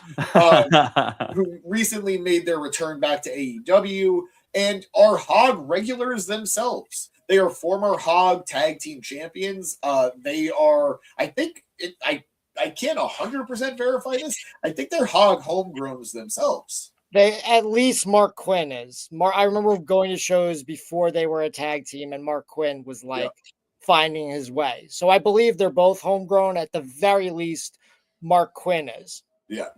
Who recently made their return back to AEW and are Hog regulars themselves. They are former Hog tag team champions. They are, I can't 100% verify this. I think they're Hog homegrowns themselves. They at least Mark Quinn is. I remember going to shows before they were a tag team, and Mark Quinn was like finding his way. So I believe they're both homegrown. At the very least, Mark Quinn is. Yeah.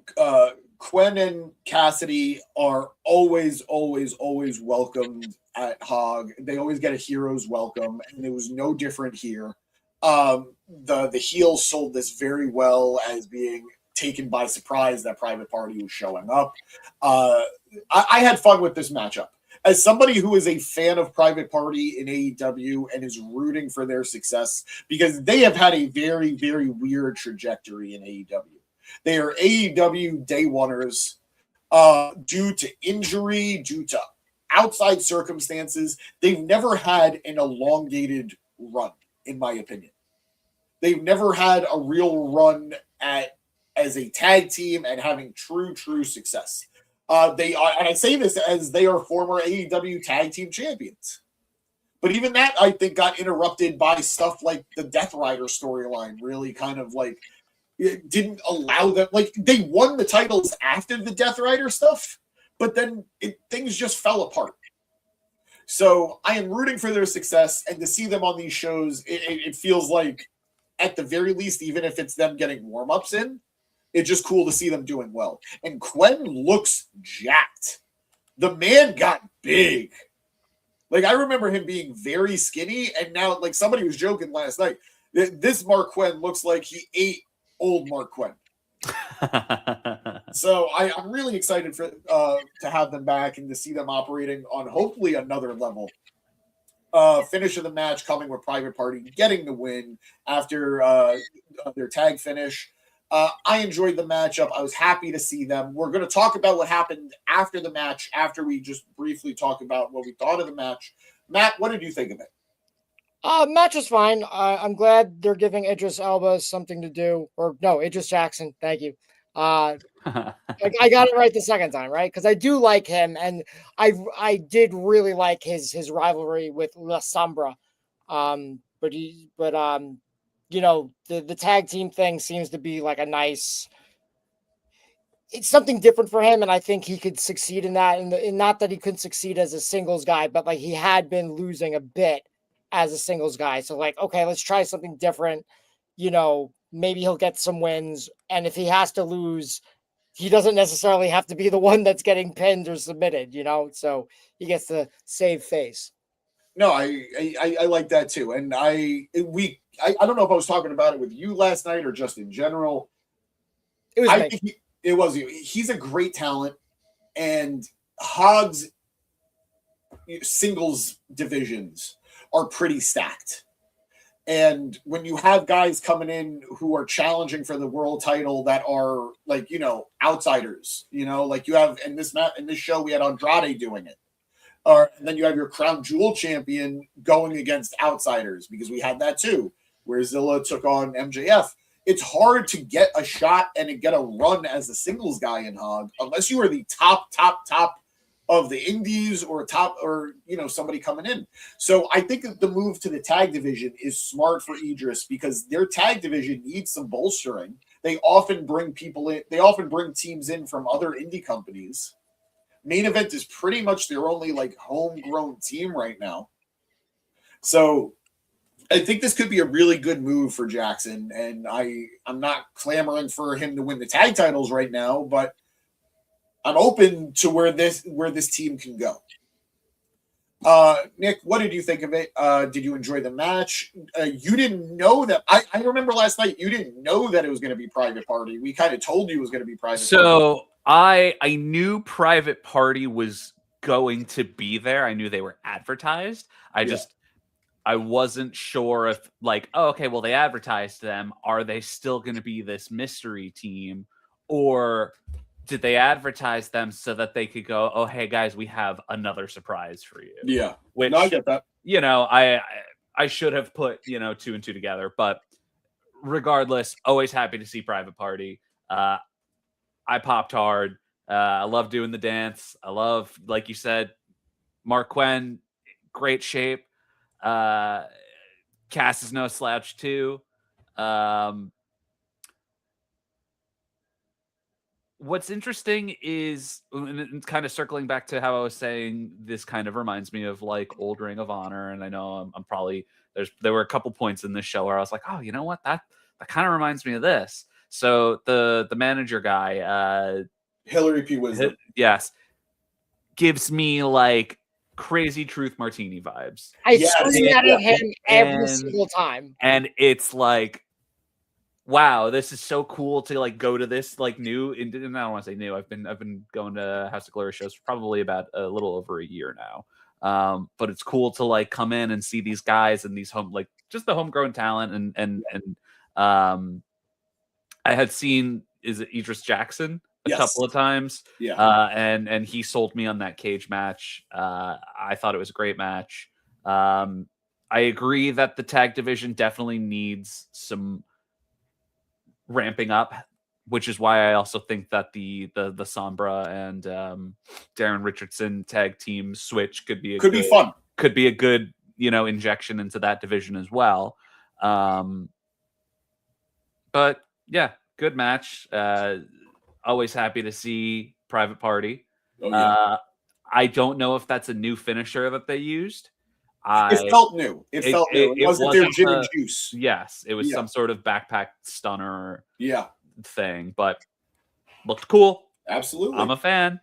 Quinn and Cassidy are always welcomed at Hog. They always get a hero's welcome, and it was no different here. The heels sold this very well as being taken by surprise that Private Party was showing up. I had fun with this matchup. As somebody who is a fan of Private Party in AEW and is rooting for their success, because they have had a very, very weird trajectory in AEW. They are AEW day oneers due to injury, due to outside circumstances. They've never had an elongated run, in my opinion. They've never had a real run as a tag team and having true success. They are, and I say this as they are former AEW tag team champions. But even that, I think, got interrupted by stuff like the Death Rider storyline. Really, kind of like it didn't allow them. Like they won the titles after the Death Rider stuff, but then things just fell apart. So I am rooting for their success, and to see them on these shows, it feels like, at the very least, even if it's them getting warm-ups in, it's just cool to see them doing well. And Quinn looks jacked. The man got big. Like, I remember him being very skinny, and now, like, somebody was joking last night. This Mark Quinn looks like he ate old Mark Quinn. So I'm really excited for to have them back and to see them operating on hopefully another level. Finish of the match coming with Private Party getting the win after their tag finish. I enjoyed the matchup. I was happy to see them. We're going to talk about what happened after the match, after we just briefly talk about what we thought of the match. Matt, what did you think of it? Match was fine. I'm glad they're giving Idris Elba something to do. Or no, Idris Jackson. Thank you. I got it right the second time, right? Because I do like him, and I did really like his rivalry with La Sombra. You know, the tag team thing seems to be like a nice. It's something different for him, and I think he could succeed in that. And not that he couldn't succeed as a singles guy, but like he had been losing a bit as a singles guy. So like, okay, let's try something different. You know, maybe he'll get some wins. And if he has to lose, he doesn't necessarily have to be the one that's getting pinned or submitted, you know? So he gets to save face. No, I like that too. And I don't know if I was talking about it with you last night or just in general. It was he's a great talent, and Hog's singles divisions are pretty stacked. And when you have guys coming in who are challenging for the world title that are like, outsiders, like you have in this show, we had Andrade doing it. And then you have your crown jewel champion going against outsiders, because we had that too, where Zilla took on MJF. It's hard to get a shot and get a run as a singles guy in Hog unless you are the top of the indies or somebody coming in. So I think that the move to the tag division is smart for Idris, because their tag division needs some bolstering. They often bring people in. They often bring teams in from other indie companies. Main Event is pretty much their only like homegrown team right now. So I think this could be a really good move for Jackson. And I'm not clamoring for him to win the tag titles right now, but I'm open to where this team can go. Nick, what did you think of it? Did you enjoy the match? You didn't know that. I remember last night you didn't know that it was going to be Private Party. We kind of told you it was going to be Private Party. So I knew Private Party was going to be there. I knew they were advertised. I wasn't sure if they advertised them. Are they still going to be this mystery team, or did they advertise them so that they could go, oh, hey, guys, we have another surprise for you? Yeah. Which, I get that. I should have put, 2 and 2 together. But regardless, always happy to see Private Party. I popped hard. I love doing the dance. I love, like you said, Mark Quinn, great shape. Cass is no slouch, too. What's interesting is, and kind of circling back to how I was saying, this kind of reminds me of like old Ring of Honor. And I know I'm probably, there were a couple points in this show where I was like, oh, you know what? That kind of reminds me of this. So the manager guy, Hillary P. Wisdom. Yes. Gives me like Crazy Truth Martini vibes. I scream at him every single time. And it's like, wow, this is so cool to like go to this like new. And I don't want to say new. I've been going to House of Glory shows for probably about a little over a year now. But it's cool to like come in and see these guys and these just the homegrown talent and I had seen Idris Jackson a couple of times. Yeah. And he sold me on that cage match. I thought it was a great match. I agree that the tag division definitely needs some ramping up, which is why I also think that the Sombra and Darren Richardson tag team switch could be fun. Could be a good, injection into that division as well. But yeah, good match. Always happy to see Private Party. Oh, yeah. I don't know if that's a new finisher that they used. It felt new. It felt new. It wasn't their gin and juice. Yes, it was some sort of backpack stunner thing, but looked cool. Absolutely. I'm a fan.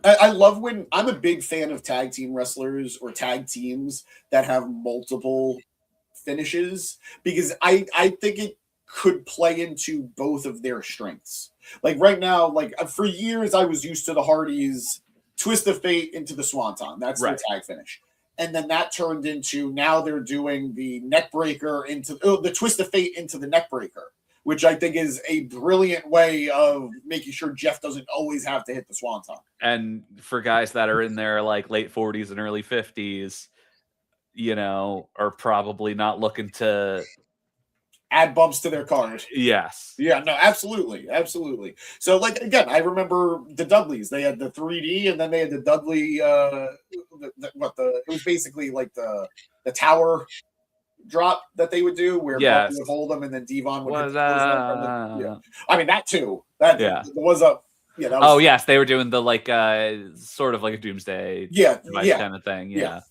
I love when I'm a big fan of tag team wrestlers or tag teams that have multiple finishes, because I think it could play into both of their strengths. Like right now, like for years, I was used to the Hardys twist of fate into the Swanton. That's their tag finish. And then that turned into, now they're doing the neck breaker into the twist of fate into the neck breaker, which I think is a brilliant way of making sure Jeff doesn't always have to hit the Swanton. And for guys that are in their like late 40s and early 50s, are probably not looking to add bumps to their card. Yes. Yeah, no, absolutely. Absolutely. So like, again, I remember the Dudleys, they had the 3D and then they had the Dudley, it was basically like the tower drop that they would do where Buck would hold them and then Devon would hit I mean, that too. That was a, yes. They were doing the like, sort of like a doomsday device kind of thing. Yeah.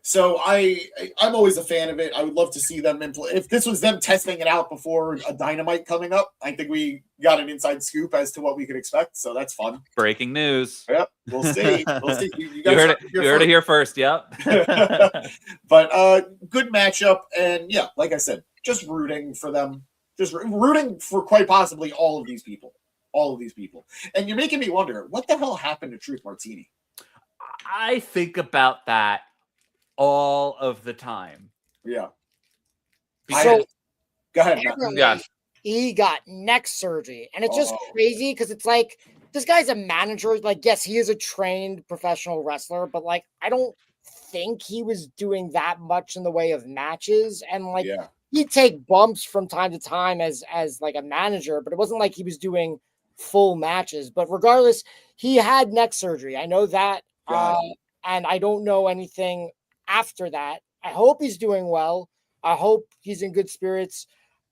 So I'm always a fan of it. I would love to see them if this was them testing it out before a Dynamite coming up. I think we got an inside scoop as to what we could expect. So that's fun. Breaking news. Yep, we'll see. We'll see. You heard it here first. Yep. But good matchup, and yeah, like I said, just rooting for them. Just rooting for quite possibly all of these people. And you're making me wonder, what the hell happened to Truth Martini? I think about that all of the time. Yeah. So Go ahead, Matt. apparently, Yeah. he got neck surgery, and it's just Oh. crazy because it's like this guy's a manager. Like, yes, he is a trained professional wrestler, but like, I don't think he was doing that much in the way of matches. And like, Yeah. he'd take bumps from time to time as like a manager, but it wasn't like he was doing full matches. But regardless, he had neck surgery. I know that, and I don't know anything after that. I hope he's doing well. I hope he's in good spirits.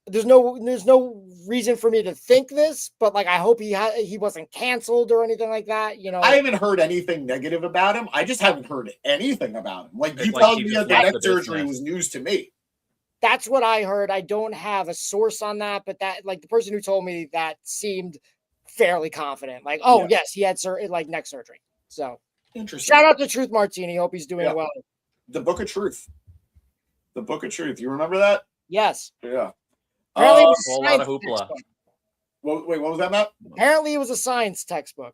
There's no reason for me to think this, but like, I hope he wasn't canceled or anything like that. You know, I haven't heard anything negative about him. I just haven't heard anything about him. Like, It's you like telling he me just that the left neck the surgery business. was news to me. that's what I heard. I don't have a source on that, but that, like, the person who told me that seemed fairly confident. Like, oh Yeah. yes, he had like neck surgery. So Interesting. shout out to Truth Martini. Hope he's doing Yeah. well. The Book of Truth. The Book of Truth. You remember that? Yes. Yeah. Apparently, it was whole a lot of science hoopla. textbook. Wait, what was that, Matt? Apparently, it was a science textbook.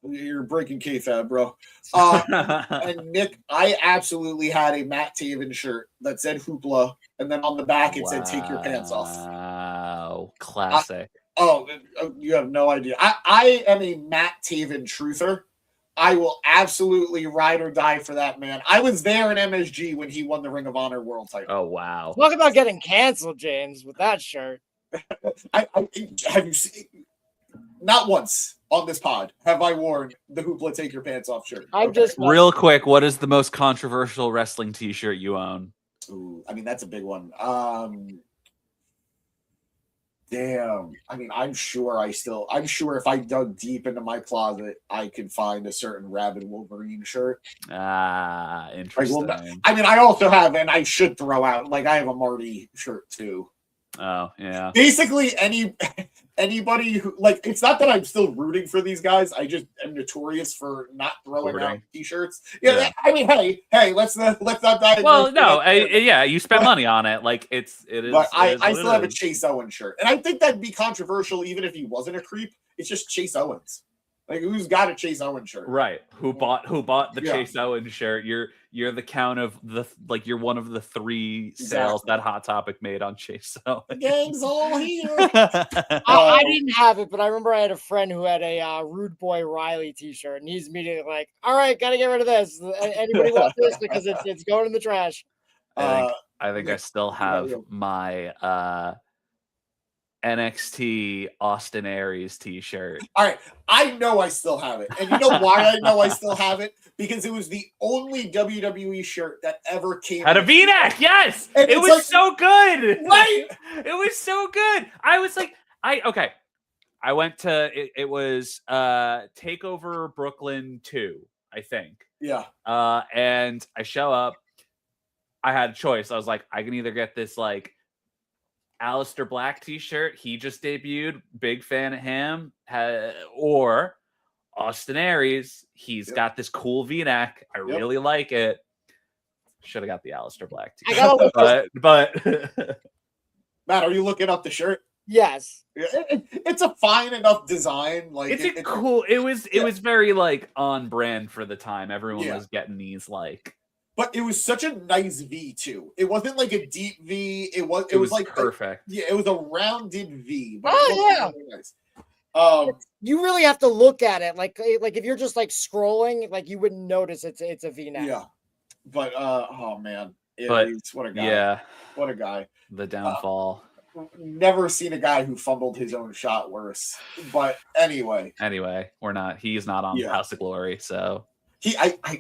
You're breaking kayfabe, bro. And Nick, I absolutely had a Matt Taven shirt that said hoopla, and then on the back it said "Take your pants off." Wow, classic. Oh, you have no idea. I am a Matt Taven truther. I will absolutely ride or die for that man. I was there in MSG when he won the Ring of Honor World title. Oh wow. Talk about getting canceled, James, with that shirt. I have you seen? Not once on this pod have I worn the hoopla "Take your pants off" shirt. I'm just Real quick, what is the most controversial wrestling T-shirt you own? Ooh, I mean, that's a big one. Damn. I mean, I'm sure if I dug deep into my closet, I could find a certain Rabid Wolverine shirt. Ah, Like, interesting. well, I mean, I also have, and I should throw out, like, I have a Marty shirt too. Oh yeah. Basically, anybody who, like, it's not that I'm still rooting for these guys. I just am notorious for not throwing out Hoarding. t-shirts. Yeah, Yeah. I mean, hey, let's not dive. Well, no, yeah, you spend money on it. Like it is. But I it is what still it have a is. Chase Owens shirt, and I think that'd be controversial even if he wasn't a creep. It's just Chase Owens. Like, who's got a Chase Owens shirt? Right. Who bought the Yeah. Chase Owens shirt? You're the count of the, like, you're one of the 3 sales Exactly. that Hot Topic made on Chase Owens. The gang's all here. I didn't have it, but I remember I had a friend who had a Rude Boy Riley T-shirt, and he's immediately like, "All right, gotta get rid of this. Anybody want this because it's going in the trash." I think I Nick, still what about have you? my NXT Austin Aries T-shirt. All right, I know I still have it, and you know why I know I still have it? Because it was the only WWE shirt that ever came. Had a V-neck, yes, And it it's was like- so good, Right? It was so good. I was like, I went to it was Takeover Brooklyn 2, I think. Yeah, And I show up. I had a choice. I was like, I can either get this like Aleister Black T-shirt. He just debuted. Big fan of him. Or Austin Aries. He's Yep. got this cool V-neck. I really like it. Should have got the Aleister Black I T-shirt. gotta look but Matt, are you looking up the shirt? Yes. Yeah, it's a fine enough design. Like, it's cool. It was Yeah. very like on brand for the time. Everyone Yeah. was getting these like. But it was such a nice V too. It wasn't like a deep V. It was like perfect. Yeah, it was a rounded V. But Oh, it looked yeah. really nice. You really have to look at it. Like if you're just like scrolling, like you wouldn't notice it's a V-neck. Yeah, but oh man, But, what a guy! Yeah, What a guy! the downfall. Never seen a guy who fumbled his own shot worse. But anyway, Anyway, he's not on Yeah. House of Glory, so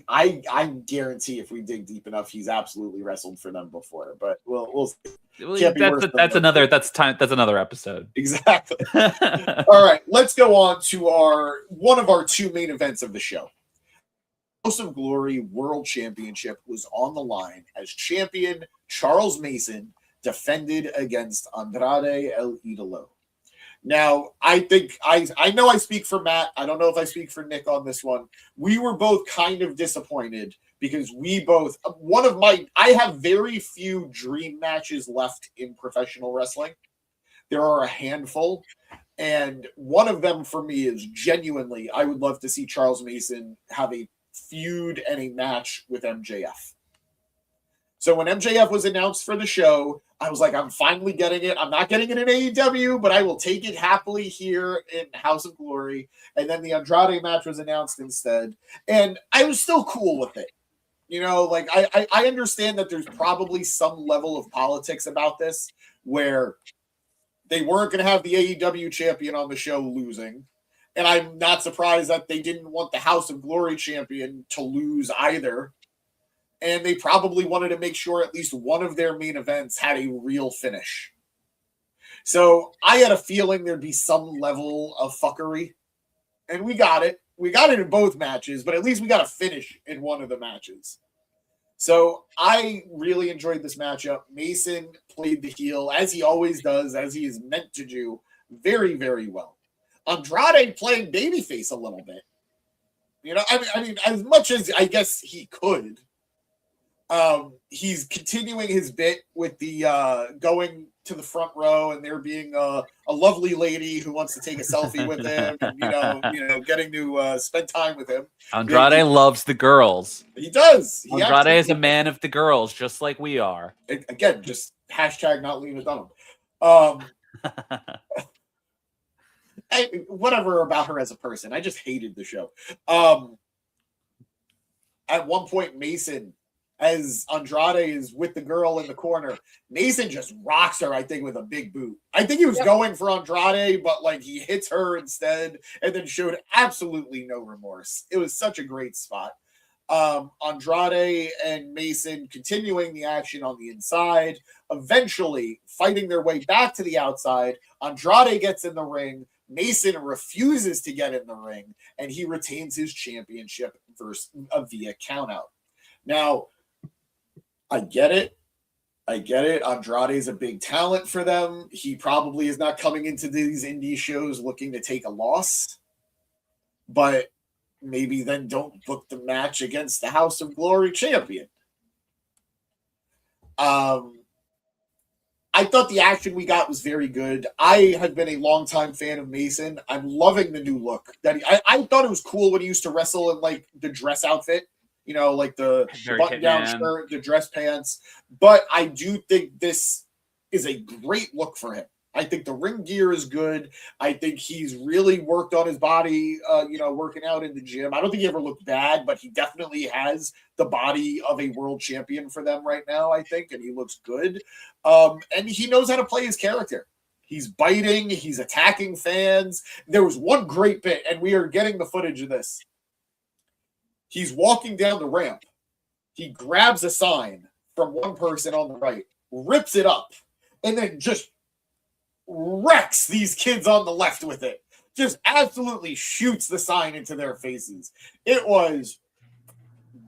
I guarantee if we dig deep enough, he's absolutely wrestled for them before. But we'll see. Can't be worse than that's that. another episode. Exactly. All right, let's go on to one of our 2 main events of the show. House of Glory World Championship was on the line as champion Charles Mason defended against Andrade El Idolo. Now, I think I know I speak for Matt. I don't know if I speak for Nick on this one. We were both kind of disappointed because I have very few dream matches left in professional wrestling. There are a handful. And one of them for me is genuinely, I would love to see Charles Mason have a feud and a match with MJF. So when MJF was announced for the show, I was like, I'm finally getting it. I'm not getting it in AEW, but I will take it happily here in House of Glory. And then the Andrade match was announced instead. And I was still cool with it. You know, like I understand that there's probably some level of politics about this where they weren't going to have the AEW champion on the show losing. And I'm not surprised that they didn't want the House of Glory champion to lose either. And they probably wanted to make sure at least one of their main events had a real finish. So I had a feeling there'd be some level of fuckery. And we got it. We got it in both matches, but at least we got a finish in one of the matches. So I really enjoyed this matchup. Mason played the heel, as he always does, as he is meant to do, very, very well. Andrade playing babyface a little bit. You know, I mean, as much as I guess he could. He's continuing his bit with the going to the front row and there being a lovely lady who wants to take a selfie with him, and, you know, getting to spend time with him. Andrade loves the girls. He does. Andrade is a man of the girls, just like we are. Again, just hashtag not Lena Dunham. Whatever about her as a person. I just hated the show. At one point, Mason, as Andrade is with the girl in the corner, Mason just rocks her, I think, with a big boot. I think he was going for Andrade, but like he hits her instead and then showed absolutely no remorse. It was such a great spot. Andrade and Mason continuing the action on the inside, eventually fighting their way back to the outside. Andrade gets in the ring. Mason refuses to get in the ring, and he retains his championship via countout. Now, I get it. Andrade is a big talent for them. He probably is not coming into these indie shows looking to take a loss. But maybe then don't book the match against the House of Glory champion. I thought the action we got was very good. I had been a longtime fan of Mason. I'm loving the new look. I thought it was cool when he used to wrestle in like the dress outfit. You know, like the button-down shirt, the dress pants. But I do think this is a great look for him. I think the ring gear is good. I think he's really worked on his body, working out in the gym. I don't think he ever looked bad, but he definitely has the body of a world champion for them right now, I think, and he looks good. And he knows how to play his character. He's biting. He's attacking fans. There was one great bit, and we are getting the footage of this. He's walking down the ramp. He grabs a sign from one person on the right, rips it up, and then just wrecks these kids on the left with it. Just absolutely shoots the sign into their faces. It was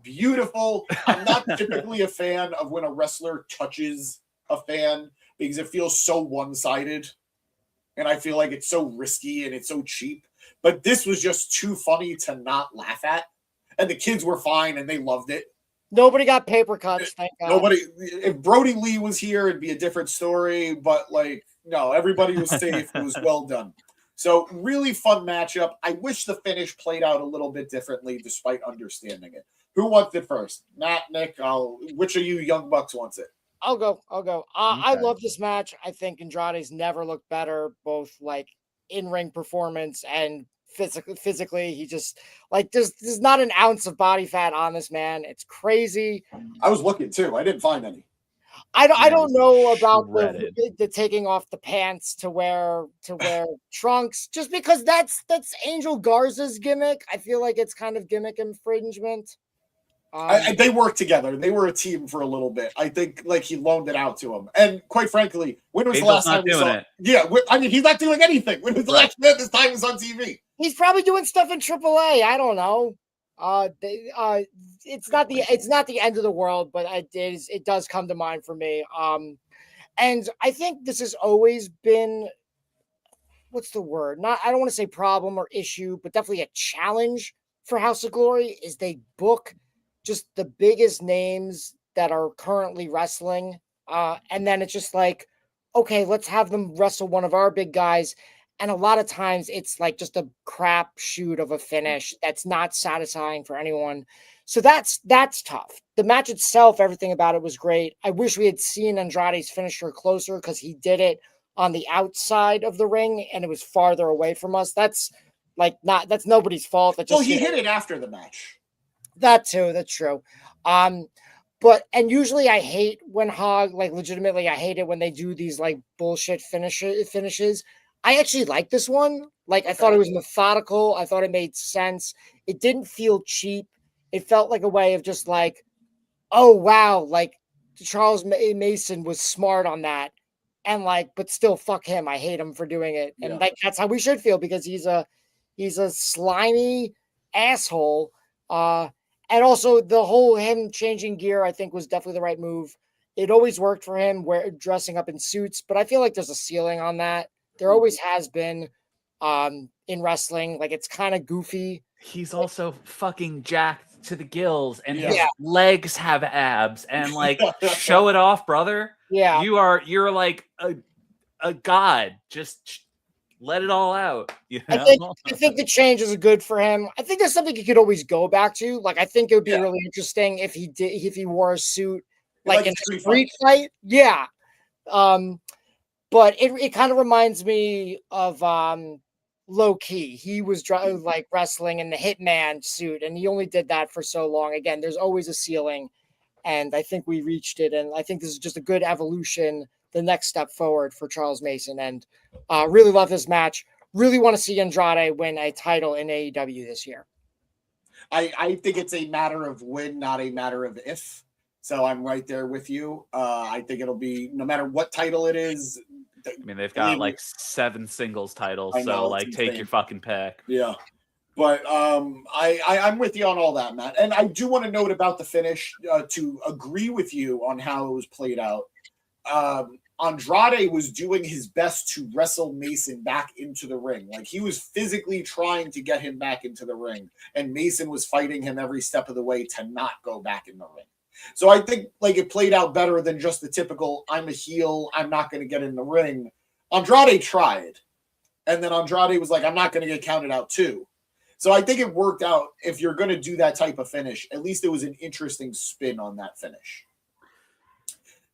beautiful. I'm not typically a fan of when a wrestler touches a fan because it feels so one-sided. And I feel like it's so risky and it's so cheap. But this was just too funny to not laugh at. And the kids were fine and they loved it. Nobody got paper cuts, thank God. Nobody. If Brody Lee was here, it'd be a different story. But like, no, everybody was safe. It was well done. So really fun matchup. I wish the finish played out a little bit differently, despite understanding it. Who wants it first? Matt, Nick. Which of you young bucks wants it? I'll go. Okay. I love this match. I think Andrade's never looked better, both like in-ring performance and physically. He just like there's not an ounce of body fat on this man. It's crazy. I was looking too. I didn't find any. I don't know about the taking off the pants to wear trunks, just because that's Angel Garza's gimmick. I feel like it's kind of gimmick infringement. They worked together. They were a team for a little bit. I think like he loaned it out to him. And quite frankly, when was the last time we saw it? Yeah, I mean, he's not doing anything. When was the last time this time was on TV? He's probably doing stuff in AAA. I don't know. It's not the end of the world, but it does come to mind for me. And I think this has always been, what's the word? I don't want to say problem or issue, but definitely a challenge for House of Glory is they book just the biggest names that are currently wrestling. And then it's just like, okay, let's have them wrestle one of our big guys. And a lot of times it's like just a crap shoot of a finish that's not satisfying for anyone. So that's tough. the match itself, everything about it was great. I wish we had seen Andrade's finisher closer because he did it on the outside of the ring and it was farther away from us. That's that's nobody's fault. That just Well, he hit it after the match. that too. That's true. But usually I hate when Hog, like, legitimately, I hate it when they do these like bullshit finishes. I actually like this one. Like, I thought it was methodical. I thought it made sense. It didn't feel cheap. It felt like a way of just like, oh wow, like Charles Mason was smart on that, and like, but still, fuck him. I hate him for doing it, and like that's how we should feel because he's a slimy asshole. And also the whole him changing gear, I think, was definitely the right move. It always worked for him, dressing up in suits, but I feel like there's a ceiling on that. There always has been, in wrestling. Like, it's kind of goofy. He's also fucking jacked to the gills, and his Yeah. legs have abs, and like, show it off, brother. Yeah. You're like a god. Just let it all out. You know? I think the changes are good for him. I think there's something he could always go back to. Like, I think it would be really interesting if he wore a suit, like in a street fight. Yeah. But it kind of reminds me of Low Key. He was like wrestling in the Hitman suit, and he only did that for so long. Again, there's always a ceiling, and I think we reached it. And I think this is just a good evolution, the next step forward for Charles Mason. And really love this match. Really want to see Andrade win a title in AEW this year. I think it's a matter of when, not a matter of if. So I'm right there with you. I think it'll be, no matter what title it is. I mean, they've got like 7 singles titles, know, so like take your fucking pick. Yeah. But I'm with you on all that, Matt. And I do want to note about the finish, to agree with you on how it was played out. Andrade was doing his best to wrestle Mason back into the ring. Like, he was physically trying to get him back into the ring, and Mason was fighting him every step of the way to not go back in the ring. So I think like it played out better than just the typical, I'm a heel, I'm not going to get in the ring. Andrade tried. And then Andrade was like, I'm not going to get counted out too. So I think it worked out. If you're going to do that type of finish, at least it was an interesting spin on that finish.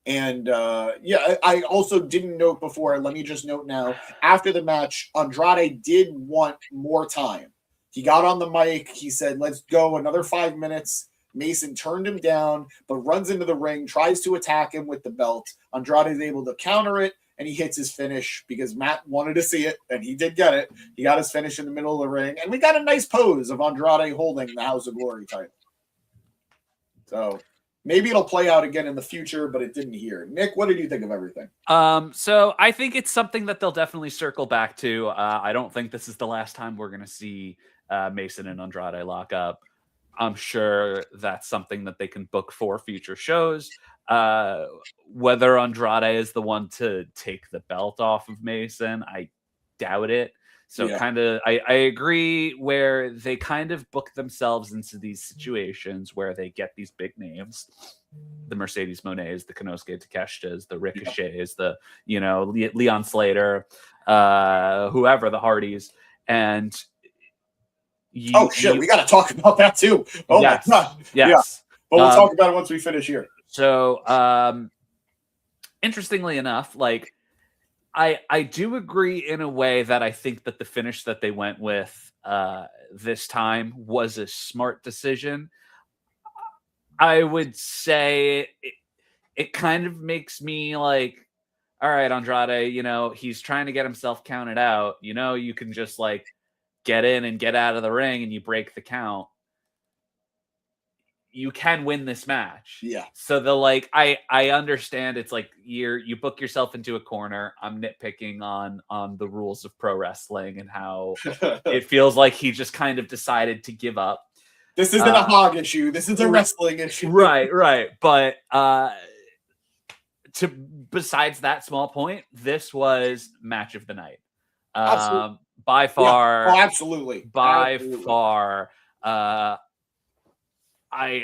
And I also didn't note before, let me just note now, after the match, Andrade did want more time. He got on the mic. He said, let's go another 5 minutes. Mason turned him down, but runs into the ring, tries to attack him with the belt. Andrade is able to counter it, and he hits his finish because Matt wanted to see it, and he did get it. He got his finish in the middle of the ring, and we got a nice pose of Andrade holding the House of Glory title. So maybe it'll play out again in the future, but it didn't here. Nick, what did you think of everything? So I think it's something that they'll definitely circle back to. I don't think this is the last time we're going to see Mason and Andrade lock up. I'm sure that's something that they can book for future shows. Whether Andrade is the one to take the belt off of Mason, I doubt it. So I agree where they kind of book themselves into these situations where they get these big names, the Mercedes Monets, the Konosuke Takeshita's, the Ricochets, the, Leon Slater, whoever, the Hardys. And we got to talk about that too. Oh my God. Yes. Yeah. But we'll talk about it once we finish here. So, interestingly enough, like, I do agree in a way that I think that the finish that they went with this time was a smart decision. I would say it kind of makes me like, all right, Andrade, he's trying to get himself counted out. You can just like get in and get out of the ring and you break the count. You can win this match. Yeah. So I understand it's like you book yourself into a corner. I'm nitpicking on the rules of pro wrestling and how it feels like he just kind of decided to give up. This isn't a hog issue. This is a wrestling issue. Right. But besides that small point, this was match of the night. Absolutely. By far. Yeah. Oh, absolutely. By far. I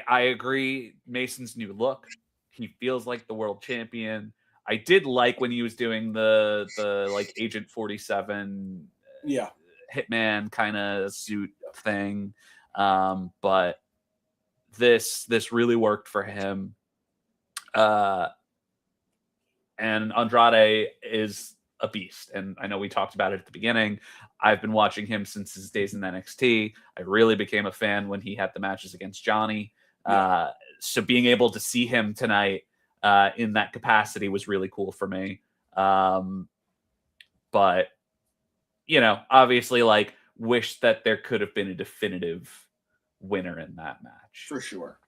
agree. Mason's new look. He feels like the world champion. I did like when he was doing the like Agent 47 Hitman kind of suit thing. But this really worked for him. And Andrade is a beast. And I know we talked about it at the beginning. I've been watching him since his days in NXT. I really became a fan when he had the matches against Johnny. So being able to see him tonight in that capacity was really cool for me. But, you know, obviously, like, wish that there could have been a definitive winner in that match. For sure.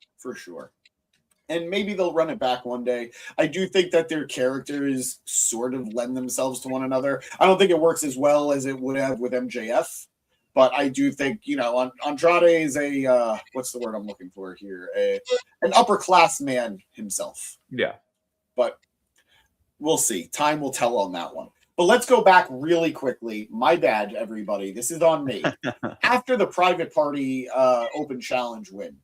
And maybe they'll run it back one day. I do think that their characters sort of lend themselves to one another. I don't think it works as well as it would have with MJF, but I do think, you know, Andrade is a what's the word I'm looking for here? An upper class man himself. Yeah. But we'll see. Time will tell on that one. But let's go back really quickly. My bad, everybody. This is on me. After the Private Party Open Challenge win,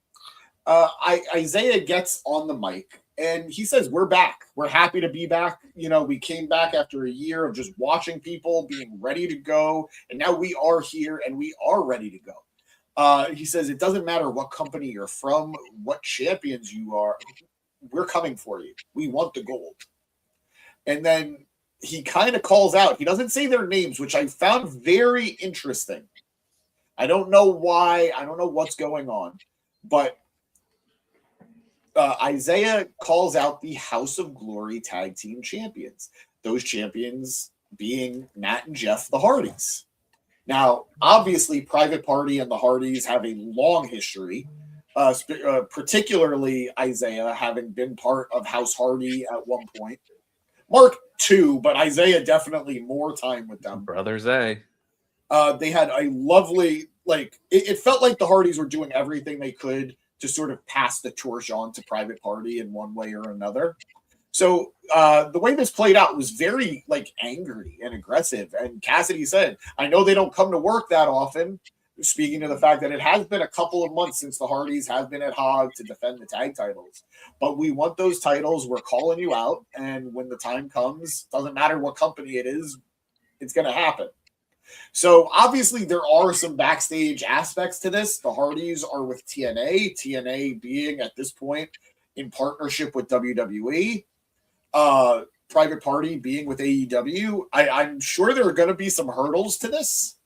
Isaiah gets on the mic and he says, "We're back. We're happy to be back. You know, we came back after a year of just watching people, being ready to go. And now we are here and we are ready to go." He says, "It doesn't matter what company you're from, what champions you are. We're coming for you. We want the gold." And then he kind of calls out. He doesn't say their names, which I found very interesting. I don't know why. I don't know what's going on. But Isaiah calls out the House of Glory Tag Team Champions. Those champions being Matt and Jeff, the Hardys. Now, obviously, Private Party and the Hardys have a long history, particularly Isaiah having been part of House Hardy at one point. Mark too, but Isaiah definitely more time with them. Brothers A. They had a lovely, like, it felt like the Hardys were doing everything they could to sort of pass the torch on to Private Party in one way or another. So the way this played out was very, like, angry and aggressive. And Cassidy said, "I know they don't come to work that often," speaking to the fact that it has been a couple of months since the Hardys have been at Hog to defend the tag titles. "But we want those titles. We're calling you out. And when the time comes, doesn't matter what company it is, it's going to happen." So obviously there are some backstage aspects to this. The Hardys are with TNA being at this point in partnership with WWE, Private Party being with AEW. I'm sure there are going to be some hurdles to this,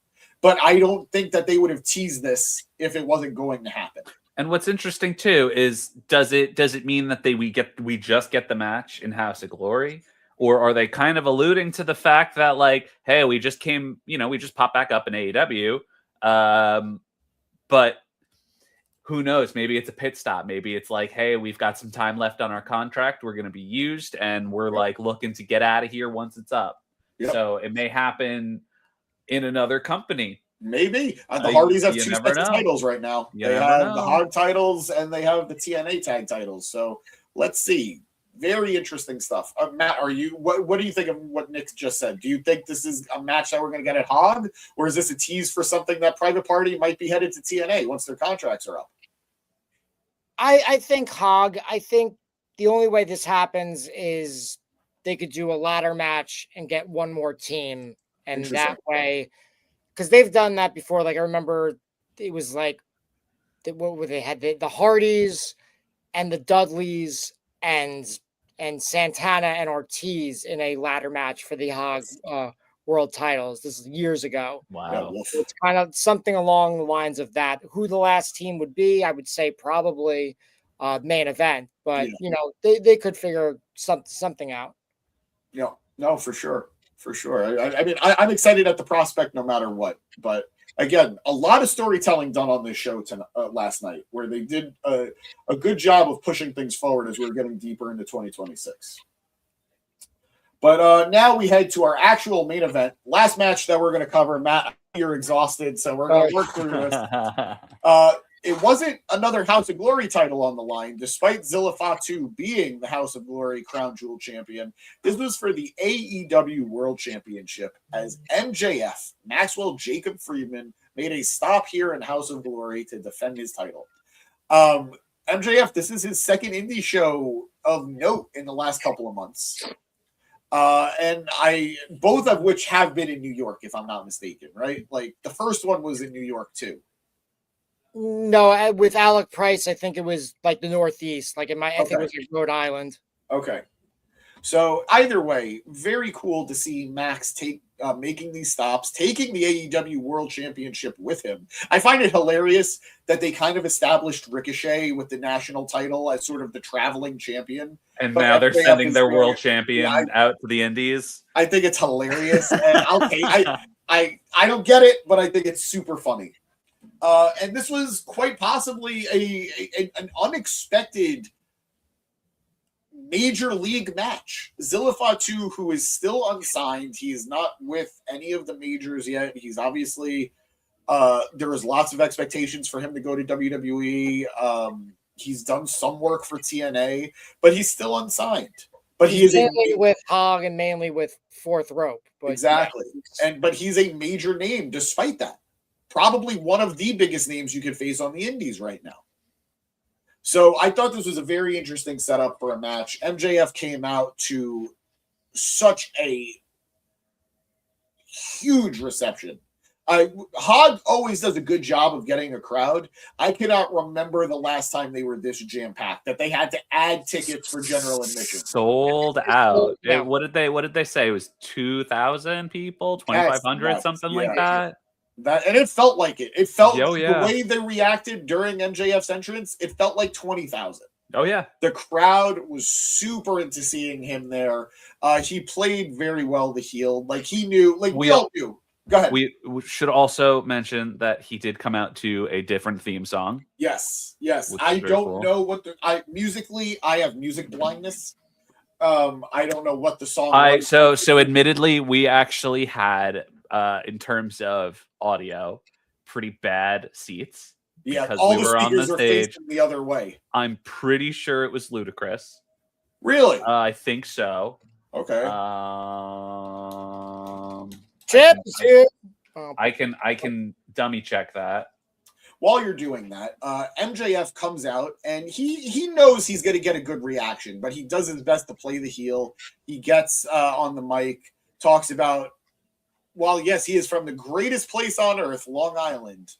but I don't think that they would have teased this if it wasn't going to happen. And what's interesting too is does it mean that we just get the match in House of Glory? Or are they kind of alluding to the fact that, like, hey, we just popped back up in AEW, but who knows? Maybe it's a pit stop. Maybe it's like, hey, we've got some time left on our contract. We're going to be used, and we're like looking to get out of here once it's up. Yep. So it may happen in another company. Maybe the Hardys have two sets of titles right now. They have the Hog titles and they have the TNA tag titles. So let's see. Very interesting stuff. Matt, what do you think of what Nick just said? Do you think this is a match that we're going to get at Hog, or is this a tease for something that Private Party might be headed to TNA once their contracts are up? I think Hog. I think the only way this happens is they could do a ladder match and get one more team, and that way, because they've done that before. Like I remember, it was like what were they had the Hardys and the Dudleys and Santana and Ortiz in a ladder match for the Hog world titles. This is years ago. Wow. It's kind of something along the lines of that. Who the last team would be, I would say probably main event, but you know, they could figure something out. Yeah, no, for sure. I mean, I'm excited at the prospect no matter what, but again, a lot of storytelling done on this show last night, where they did a good job of pushing things forward as we were getting deeper into 2026. But now we head to our actual main event. Last match that we're going to cover. Matt, you're exhausted, so we're going to work through this. It wasn't another House of Glory title on the line, despite Zilla Fatu being the House of Glory Crown Jewel champion. This was for the AEW World Championship, as MJF, Maxwell Jacob Friedman, made a stop here in House of Glory to defend his title. MJF, this is his second indie show of note in the last couple of months. And both of which have been in New York, if I'm not mistaken, right? Like the first one was in New York too. No, with Alec Price, I think it was like the Northeast. Like I think it Okay. was like Rhode Island. Okay. So either way, very cool to see Max making these stops, taking the AEW World Championship with him. I find it hilarious that they kind of established Ricochet with the national title as sort of the traveling champion. And But now they're MJF sending is their there. world champion Yeah, out to the Indies. I think it's hilarious. And I don't get it, but I think it's super funny. And this was quite possibly an unexpected major league match. Zilla Fatu, who is still unsigned, he is not with any of the majors yet. He's obviously there was lots of expectations for him to go to WWE. He's done some work for TNA, but he's still unsigned. But he is mainly with Hog and mainly with Fourth Rope. But exactly, but he's a major name despite that. Probably one of the biggest names you could face on the Indies right now. So I thought this was a very interesting setup for a match. MJF came out to such a huge reception. Hog always does a good job of getting a crowd. I cannot remember the last time they were this jam-packed, that they had to add tickets for general admission. Sold out. Yeah. What did they say? It was 2,000 people, 2,500, something like that. And it felt like it. It felt the way they reacted during MJF's entrance. It felt like 20,000. Oh yeah, the crowd was super into seeing him there. He played very well the heel. Like he knew. Like we all knew. Go ahead. We should also mention that he did come out to a different theme song. Yes. I don't know what musically. I have music blindness. I don't know what the song was. So admittedly, we actually had in terms of audio, pretty bad seats. Yeah, because all we the were on the speakers stage facing the other way. I'm pretty sure it was Ludacris. Really? I think so. Okay. Chips. I can dummy check that. While you're doing that, MJF comes out and he knows he's going to get a good reaction, but he does his best to play the heel. He gets on the mic, talks about, while yes, he is from the greatest place on earth, Long Island,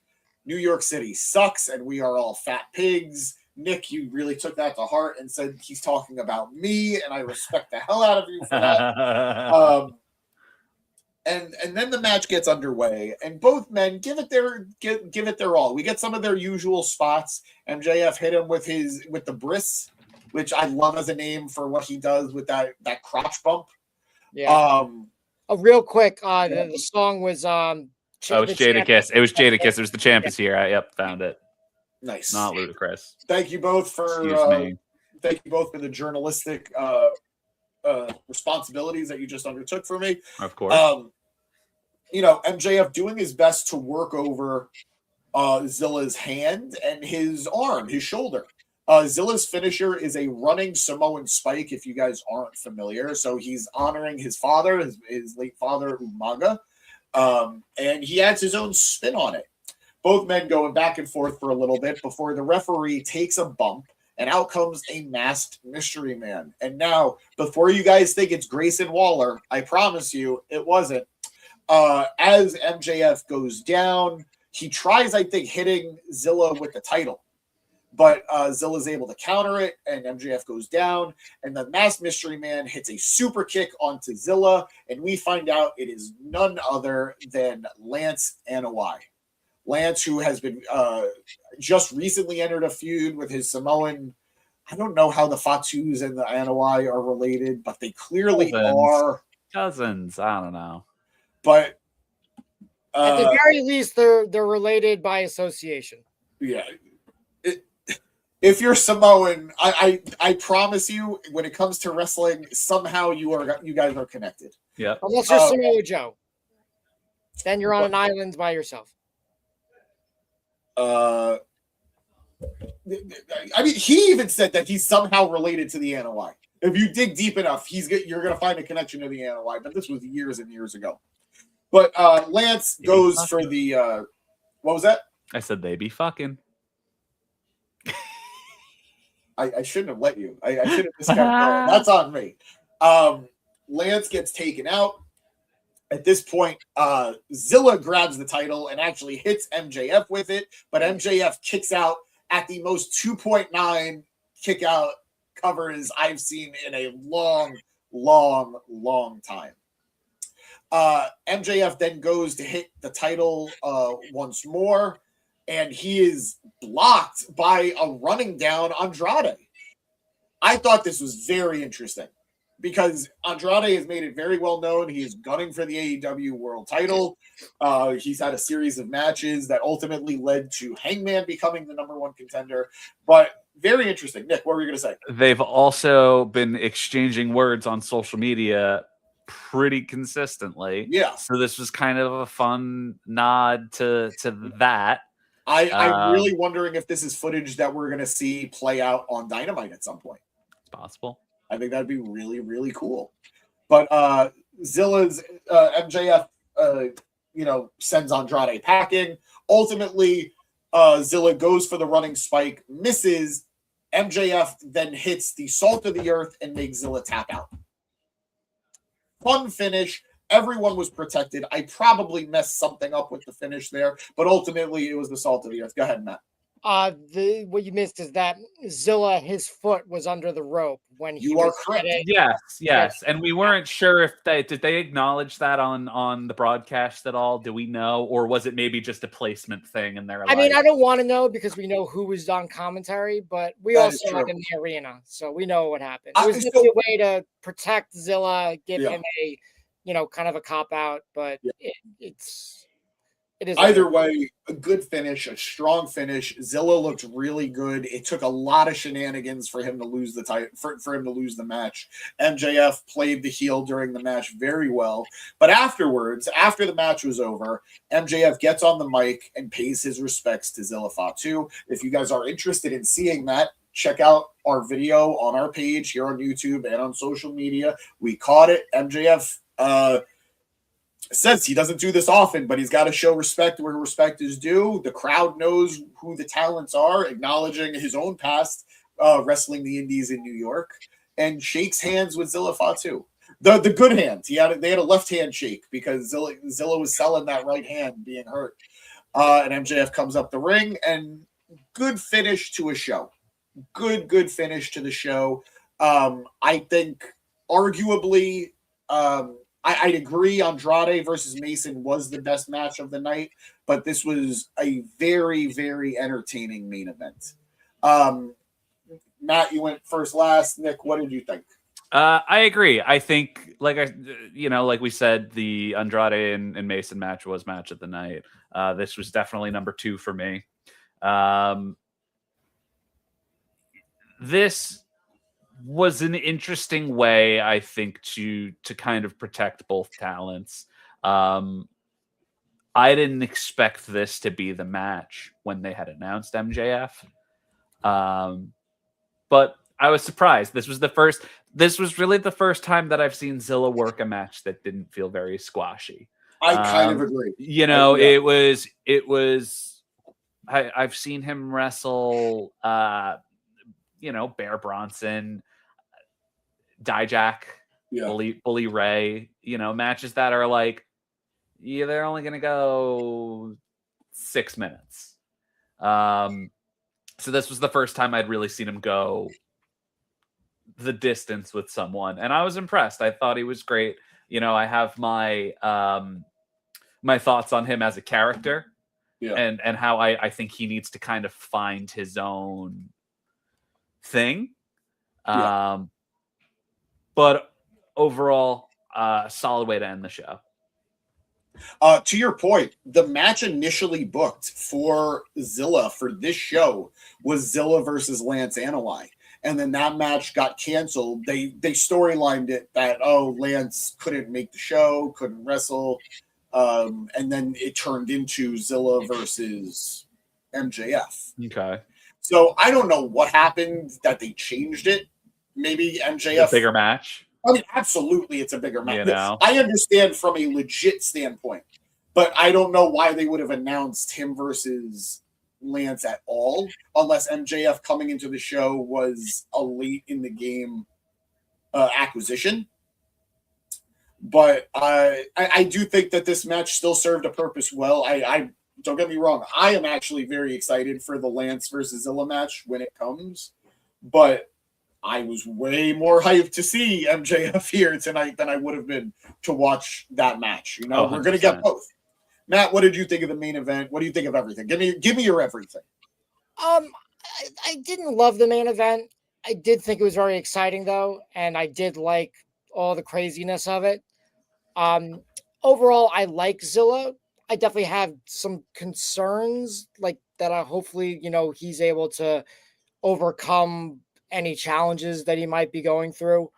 New York City sucks, and we are all fat pigs. Nick, you really took that to heart and said he's talking about me, and I respect the hell out of you for that. And then the match gets underway, and both men give it their all. We get some of their usual spots. MJF hit him with the bris, which I love as a name for what he does with that crotch bump. Yeah. Real quick, the song was it was Jadakiss. It was Jadakiss. It was the champ is here. Yep, found it. Nice. Not Ludacris. Thank you both for the journalistic responsibilities that you just undertook for me. Of course. MJF doing his best to work over Zilla's hand and his arm, his shoulder. Zilla's finisher is a running Samoan spike, if you guys aren't familiar. So he's honoring his father, his late father, Umaga. And he adds his own spin on it. Both men going back and forth for a little bit before the referee takes a bump, and out comes a masked mystery man. And now, before you guys think it's Grayson Waller, I promise you it wasn't. As MJF goes down, he tries, I think, hitting Zilla with the title. But Zilla's able to counter it, and MJF goes down, and the masked mystery man hits a super kick onto Zilla, and we find out it is none other than Lance Anoa'i. Lance, who has been just recently entered a feud with his Samoan. I don't know how the Fatus and the Anoa'i are related, but they clearly are. Cousins, I don't know. But at the very least, they're related by association. Yeah. If you're Samoan, I promise you, when it comes to wrestling, somehow you guys are connected. Yeah. Unless you're Samoa Joe, then you're on an island by yourself. I mean, he even said that he's somehow related to the Anoa'i. If you dig deep enough, you're going to find a connection to the Anoa'i. But this was years and years ago. But Lance goes for the what was that? I said they be fucking. I shouldn't have let you. I should have just kept going. That's on me. Lance gets taken out. At this point, Zilla grabs the title and actually hits MJF with it, but MJF kicks out at the most 2.9 kick out covers I've seen in a long time. MJF then goes to hit the title once more, and he is blocked by a running down Andrade. I thought this was very interesting because Andrade has made it very well known he is gunning for the AEW world title. He's had a series of matches that ultimately led to Hangman becoming the #1 contender, but very interesting. Nick, what were you going to say? They've also been exchanging words on social media pretty consistently. Yeah. So this was kind of a fun nod to that. I'm really wondering if this is footage that we're going to see play out on Dynamite at some point. It's possible. I think that'd be really cool. But Zilla's MJF, sends Andrade packing. Ultimately, Zilla goes for the running spike, misses. MJF then hits the salt of the earth and makes Zilla tap out. Fun finish. Everyone was protected. I probably messed something up with the finish there, but ultimately it was the salt of the earth. Go ahead, Matt. What you missed is that Zilla, his foot was under the rope when he You are was correct. Yes. And we weren't sure if did they acknowledge that on the broadcast at all? Do we know, or was it maybe just a placement thing? And they're I mean, I don't want to know because we know who was on commentary, but we That also is saw it true. in the arena, so we know what happened. I It was was just still- a way to protect Zilla, give Yeah. him a, kind of a cop out, but Yeah. it is Either way, a good finish, a strong finish. Zilla looked really good. It took a lot of shenanigans for him to lose the title, for him to lose the match. MJF played the heel during the match very well, but afterwards, after the match was over, MJF gets on the mic and pays his respects to Zilla Fatu. If you guys are interested in seeing that, check out our video on our page here on YouTube and on social media. We caught it. MJF says he doesn't do this often, but he's got to show respect where respect is due. The crowd knows who the talents are, acknowledging his own past wrestling the indies in New York, and shakes hands with Zilla Fatu. The good hand. They had a left hand shake because Zilla was selling that right hand being hurt. And MJF comes up the ring, and good finish to a show. Good finish to the show. I think arguably I'd agree Andrade versus Mason was the best match of the night, but this was a very entertaining main event. Matt, you went first last. Nick, what did you think? I agree. I think, like we said, the Andrade and Mason match was match of the night. This was definitely number 2 for me. This was an interesting way, I think, to kind of protect both talents. I didn't expect this to be the match when they had announced MJF. But I was surprised. This was really the first time that I've seen Zilla work a match that didn't feel very squashy. I kind of agree. It was I've seen him wrestle Bear Bronson, Dijak, Bully Ray, matches that are like, they're only going to go 6 minutes. So this was the first time I'd really seen him go the distance with someone, and I was impressed. I thought he was great. I have my my thoughts on him as a character, and how I think he needs to kind of find his own thing. But overall, solid way to end the show. To your point, the match initially booked for Zilla for this show was Zilla versus Lance Anoa'i. And then that match got canceled. They storylined it that, Lance couldn't make the show, couldn't wrestle. And then it turned into Zilla versus MJF. Okay. So I don't know what happened that they changed it. Maybe MJF. A bigger match. I mean, absolutely, it's a bigger match. I understand from a legit standpoint, but I don't know why they would have announced him versus Lance at all, unless MJF coming into the show was a late in the game acquisition. But I do think that this match still served a purpose well. I don't get me wrong. I am actually very excited for the Lance versus Zilla match when it comes. But I was way more hyped to see MJF here tonight than I would have been to watch that match. You know, we're going to get both. Matt, what did you think of the main event? What do you think of everything? Give me your everything. I didn't love the main event. I did think it was very exciting though, and I did like all the craziness of it. Overall, I like Zilla. I definitely have some concerns like that. Hopefully, he's able to overcome any challenges that he might be going through.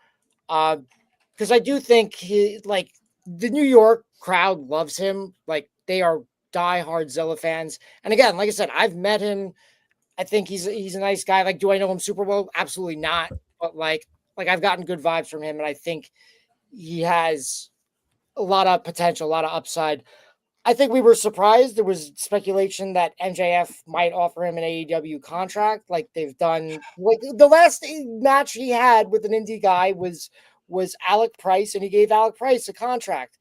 Because I do think the New York crowd loves him. Like they are diehard Zilla fans. And again, like I said, I've met him. I think he's a nice guy. Like, do I know him super well? Absolutely not. But like I've gotten good vibes from him, and I think he has a lot of potential, a lot of upside. I think we were surprised. There was speculation that MJF might offer him an AEW contract, like they've done. Like the last match he had with an indie guy was Alec Price, and he gave Alec Price a contract.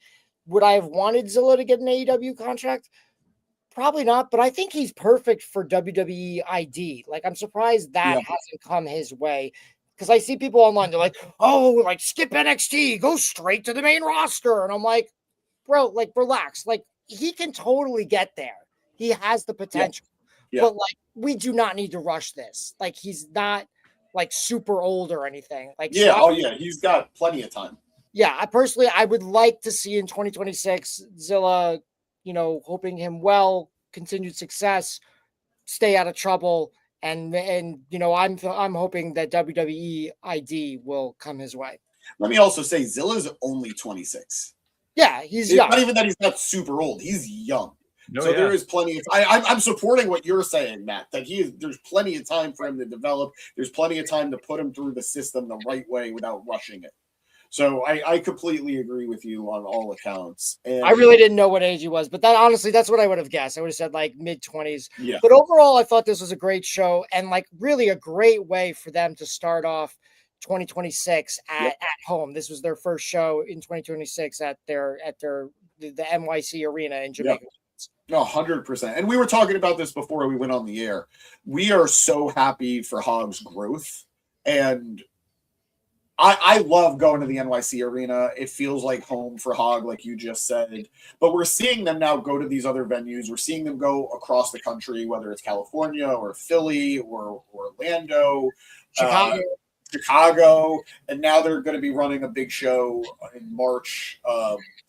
Would I have wanted Zilla to get an AEW contract? Probably not, but I think he's perfect for WWE ID. Like, I'm surprised that hasn't come his way. Because I see people online, they're like, oh, like, skip NXT, go straight to the main roster. And I'm like, bro, like, relax. Like, he can totally get there. He has the potential. Yeah. But, like, we do not need to rush this. Like, he's not, like, super old or anything. Like, he's got plenty of time. Yeah, I would like to see in 2026, Zilla, hoping him well, continued success, stay out of trouble, and I'm hoping that WWE ID will come his way. Let me also say Zilla's only 26. Yeah, he's young. Not even that he's not super old. He's young. There is plenty of I'm supporting what you're saying, Matt, that there's plenty of time for him to develop. There's plenty of time to put him through the system the right way without rushing it. So I completely agree with you on all accounts. And I really didn't know what age he was, but that's what I would have guessed. I would have said like mid-20s. Yeah. But overall, I thought this was a great show and like really a great way for them to start off 2026 at home. This was their first show in 2026 at the NYC Arena in Jamaica. No, 100%. And we were talking about this before we went on the air. We are so happy for Hogg's growth, and I love going to the NYC Arena. It feels like home for Hogg, like you just said. But we're seeing them now go to these other venues. We're seeing them go across the country, whether it's California or Philly or Orlando, Chicago. And now they're going to be running a big show in March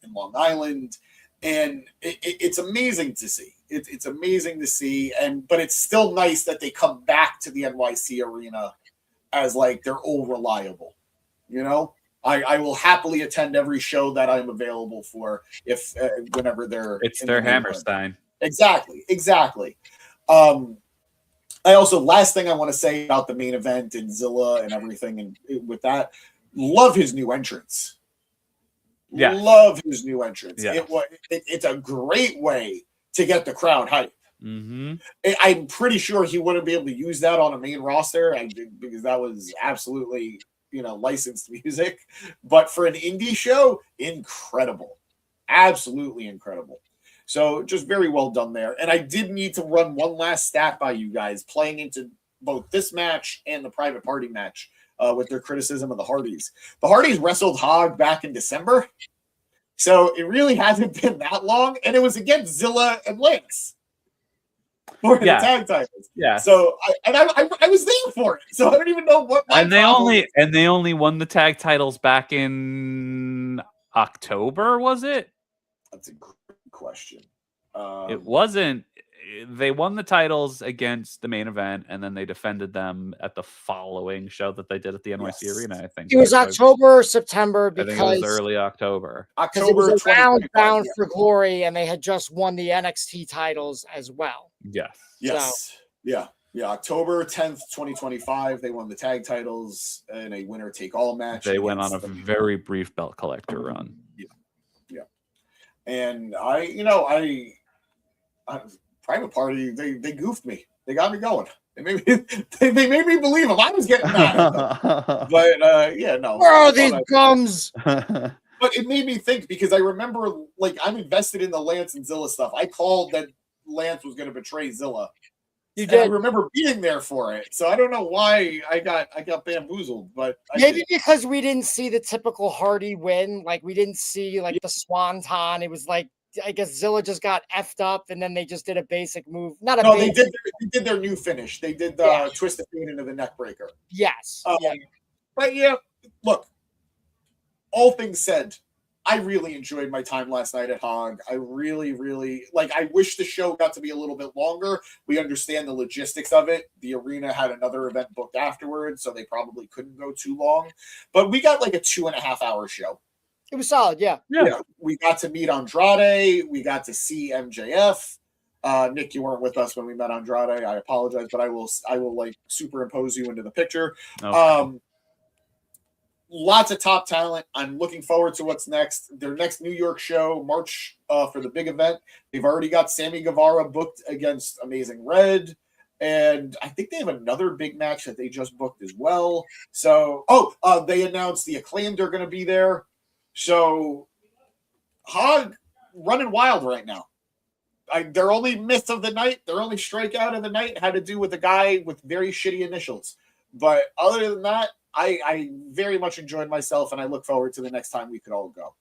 in Long Island. And it's amazing to see. It's amazing to see. But it's still nice that they come back to the NYC Arena as like they're all reliable. I will happily attend every show that I'm available for whenever they're. It's their Hammerstein. Exactly. Last thing I want to say about the main event and Zilla and everything, and with that, love his new entrance. Yeah, love his new entrance. Yeah. It's a great way to get the crowd hyped. Mm-hmm. I'm pretty sure he wouldn't be able to use that on a main roster, because that was absolutely. Licensed music, but for an indie show, incredible, absolutely incredible. So just very well done there. And I did need to run one last stat by you guys playing into both this match and the private party match with their criticism of the Hardys. The Hardys wrestled Hogg back in December, so it really hasn't been that long, and it was against Zilla and Lance. For the tag titles. Yeah. So I was there for it. So I don't even know what. And they only won the tag titles back in October, was it? That's a great question. It wasn't. They won the titles against the main event, and then they defended them at the following show that they did at the NYC Arena. I think it was October or September, because I think it was early October. It was around Bound for Glory, and they had just won the NXT titles as well. Yes. So. Yeah. October 10th, 2025. They won the tag titles in a winner-take-all match. They went on a very brief belt collector run. Yeah. And private party, they goofed me. They got me going. They made me believe them. I was getting mad at them. But no. Where are these gums? But it made me think because I remember, like, I'm invested in the Lance and Zilla stuff. I called that Lance was going to betray Zilla. You And I did. remember being there for it. So I don't know why I got bamboozled, but Maybe because we didn't see the typical Hardy win. Like, we didn't see, like, the Swanton. It was like, I guess Zilla just got effed up, and then they just did a basic move. They did their new finish. They did the twist of fate into the neck breaker. Yes. But yeah, look, all things said, I really enjoyed my time last night at Hog. I really, really I wish the show got to be a little bit longer. We understand the logistics of it. The arena had another event booked afterwards, so they probably couldn't go too long. But we got like a 2.5 hour show. It was solid, yeah. We got to meet Andrade. We got to see MJF. Nick, you weren't with us when we met Andrade. I apologize, but I will like superimpose you into the picture. Okay. Lots of top talent. I'm looking forward to what's next. Their next New York show, March, for the big event. They've already got Sammy Guevara booked against Amazing Red. And I think they have another big match that they just booked as well. So, they announced the Acclaimed are going to be there. So, Hog running wild right now. Their only miss of the night, their only strikeout of the night had to do with a guy with very shitty initials. But other than that, I very much enjoyed myself, and I look forward to the next time we could all go.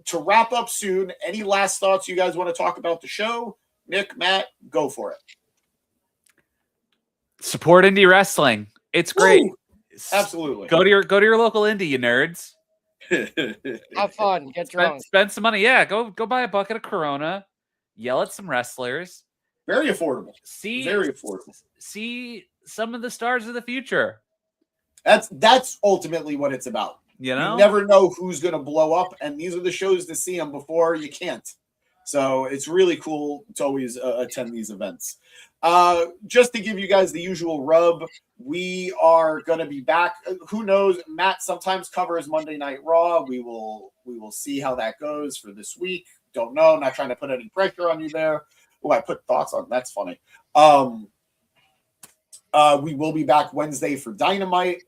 To wrap up soon, any last thoughts you guys want to talk about the show? Nick, Matt, go for it. Support indie wrestling. It's great. Woo! Absolutely. Go to your local indie, you nerds. Have fun. Get drunk. Spend some money. Yeah, go buy a bucket of Corona. Yell at some wrestlers. Very affordable. Very affordable. See some of the stars of the future. That's ultimately what it's about. You never know who's going to blow up, and these are the shows to see them before you can't. So it's really cool to always attend these events. Just to give you guys the usual rub, we are going to be back. Who knows? Matt sometimes covers Monday Night Raw. We will see how that goes for this week. Don't know. Not trying to put any pressure on you there. Oh, I put thoughts on. That's funny. We will be back Wednesday for Dynamite.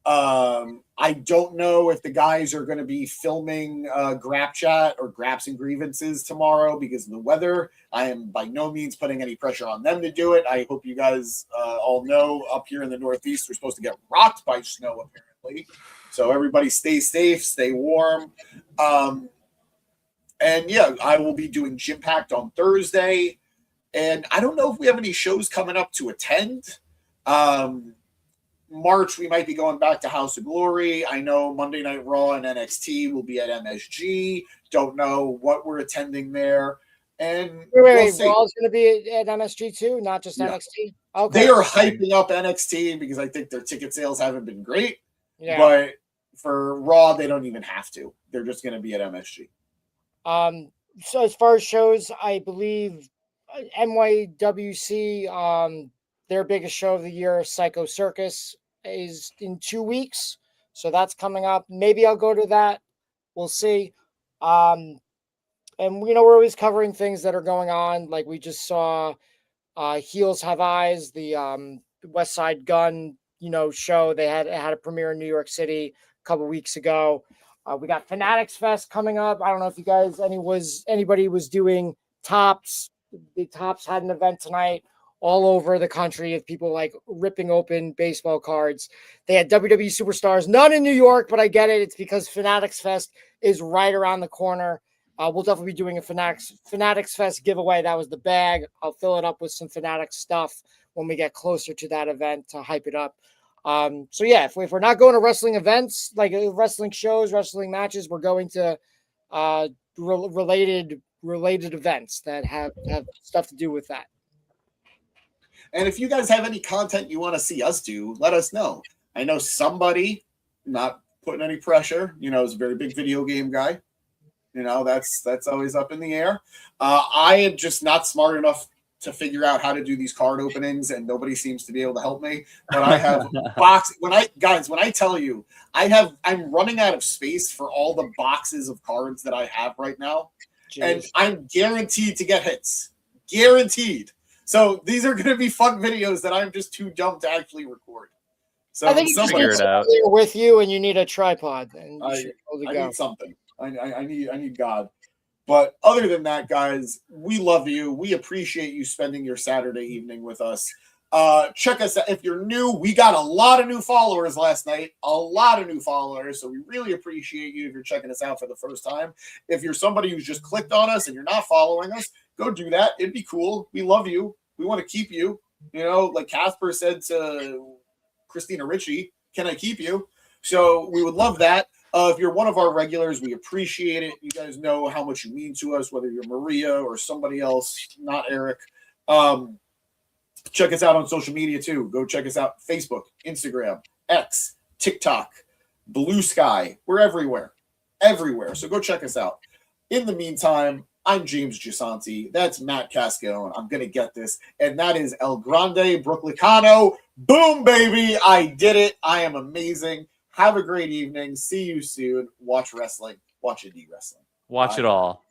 I don't know if the guys are going to be filming Grap Chat or Graps and Grievances tomorrow because of the weather. I am by no means putting any pressure on them to do it. I hope you guys all know up here in the Northeast, we're supposed to get rocked by snow, apparently. So everybody stay safe, stay warm. And yeah, I will be doing Gympact on Thursday. And I don't know if we have any shows coming up to attend. March, we might be going back to House of Glory. I know Monday Night Raw and NXT will be at MSG. Don't know what we're attending there. And wait, Raw's going to be at MSG too, not just NXT? Okay. They are hyping up NXT because I think their ticket sales haven't been great. Yeah. But for Raw, they don't even have to. They're just going to be at MSG. So as far as shows, I believe NYWC, their biggest show of the year, Psycho Circus, is in 2 weeks. So that's coming up. Maybe I'll go to that. We'll see. And, we're always covering things that are going on. Like we just saw Heels Have Eyes, the West Side Gun, show. It had a premiere in New York City a couple weeks ago. We got Fanatics Fest coming up. I don't know if you guys, anybody was doing Tops. The Tops had an event tonight. All over the country of people like ripping open baseball cards. They had WWE superstars, none in New York, but I get it. It's because Fanatics Fest is right around the corner. We'll definitely be doing a Fanatics Fest giveaway. That was the bag. I'll fill it up with some Fanatics stuff when we get closer to that event to hype it up. So yeah, if we're not going to wrestling events, like wrestling shows, wrestling matches, we're going to related events that have stuff to do with that. And if you guys have any content you want to see us do, let us know. I know somebody, not putting any pressure, is a very big video game guy. That's always up in the air. I am just not smart enough to figure out how to do these card openings, and nobody seems to be able to help me. But I have when I tell you, I'm running out of space for all the boxes of cards that I have right now. Jeez. And I'm guaranteed to get hits. Guaranteed. So these are going to be fun videos that I'm just too dumb to actually record. So I think you figure it out with you, and you need a tripod. And able to I go. need something. I need God. But other than that, guys, we love you. We appreciate you spending your Saturday evening with us. Check us out. If you're new, we got a lot of new followers last night. A lot of new followers. So we really appreciate you if you're checking us out for the first time. If you're somebody who's just clicked on us and you're not following us, go do that. It'd be cool. We love you. We want to keep you. You know, like Casper said to Christina Ricci, can I keep you? So we would love that. If you're one of our regulars, we appreciate it. You guys know how much you mean to us, whether you're Maria or somebody else, not Eric. Check us out on social media too. Go check us out. Facebook, Instagram, X, TikTok, Blue Sky. We're everywhere. Everywhere. So go check us out. In the meantime, I'm James Gisanti. That's Matt Cascone. I'm going to get this. And that is El Grande Brooklynano. Boom, baby. I did it. I am amazing. Have a great evening. See you soon. Watch wrestling. Watch indie wrestling. Watch Bye. it all.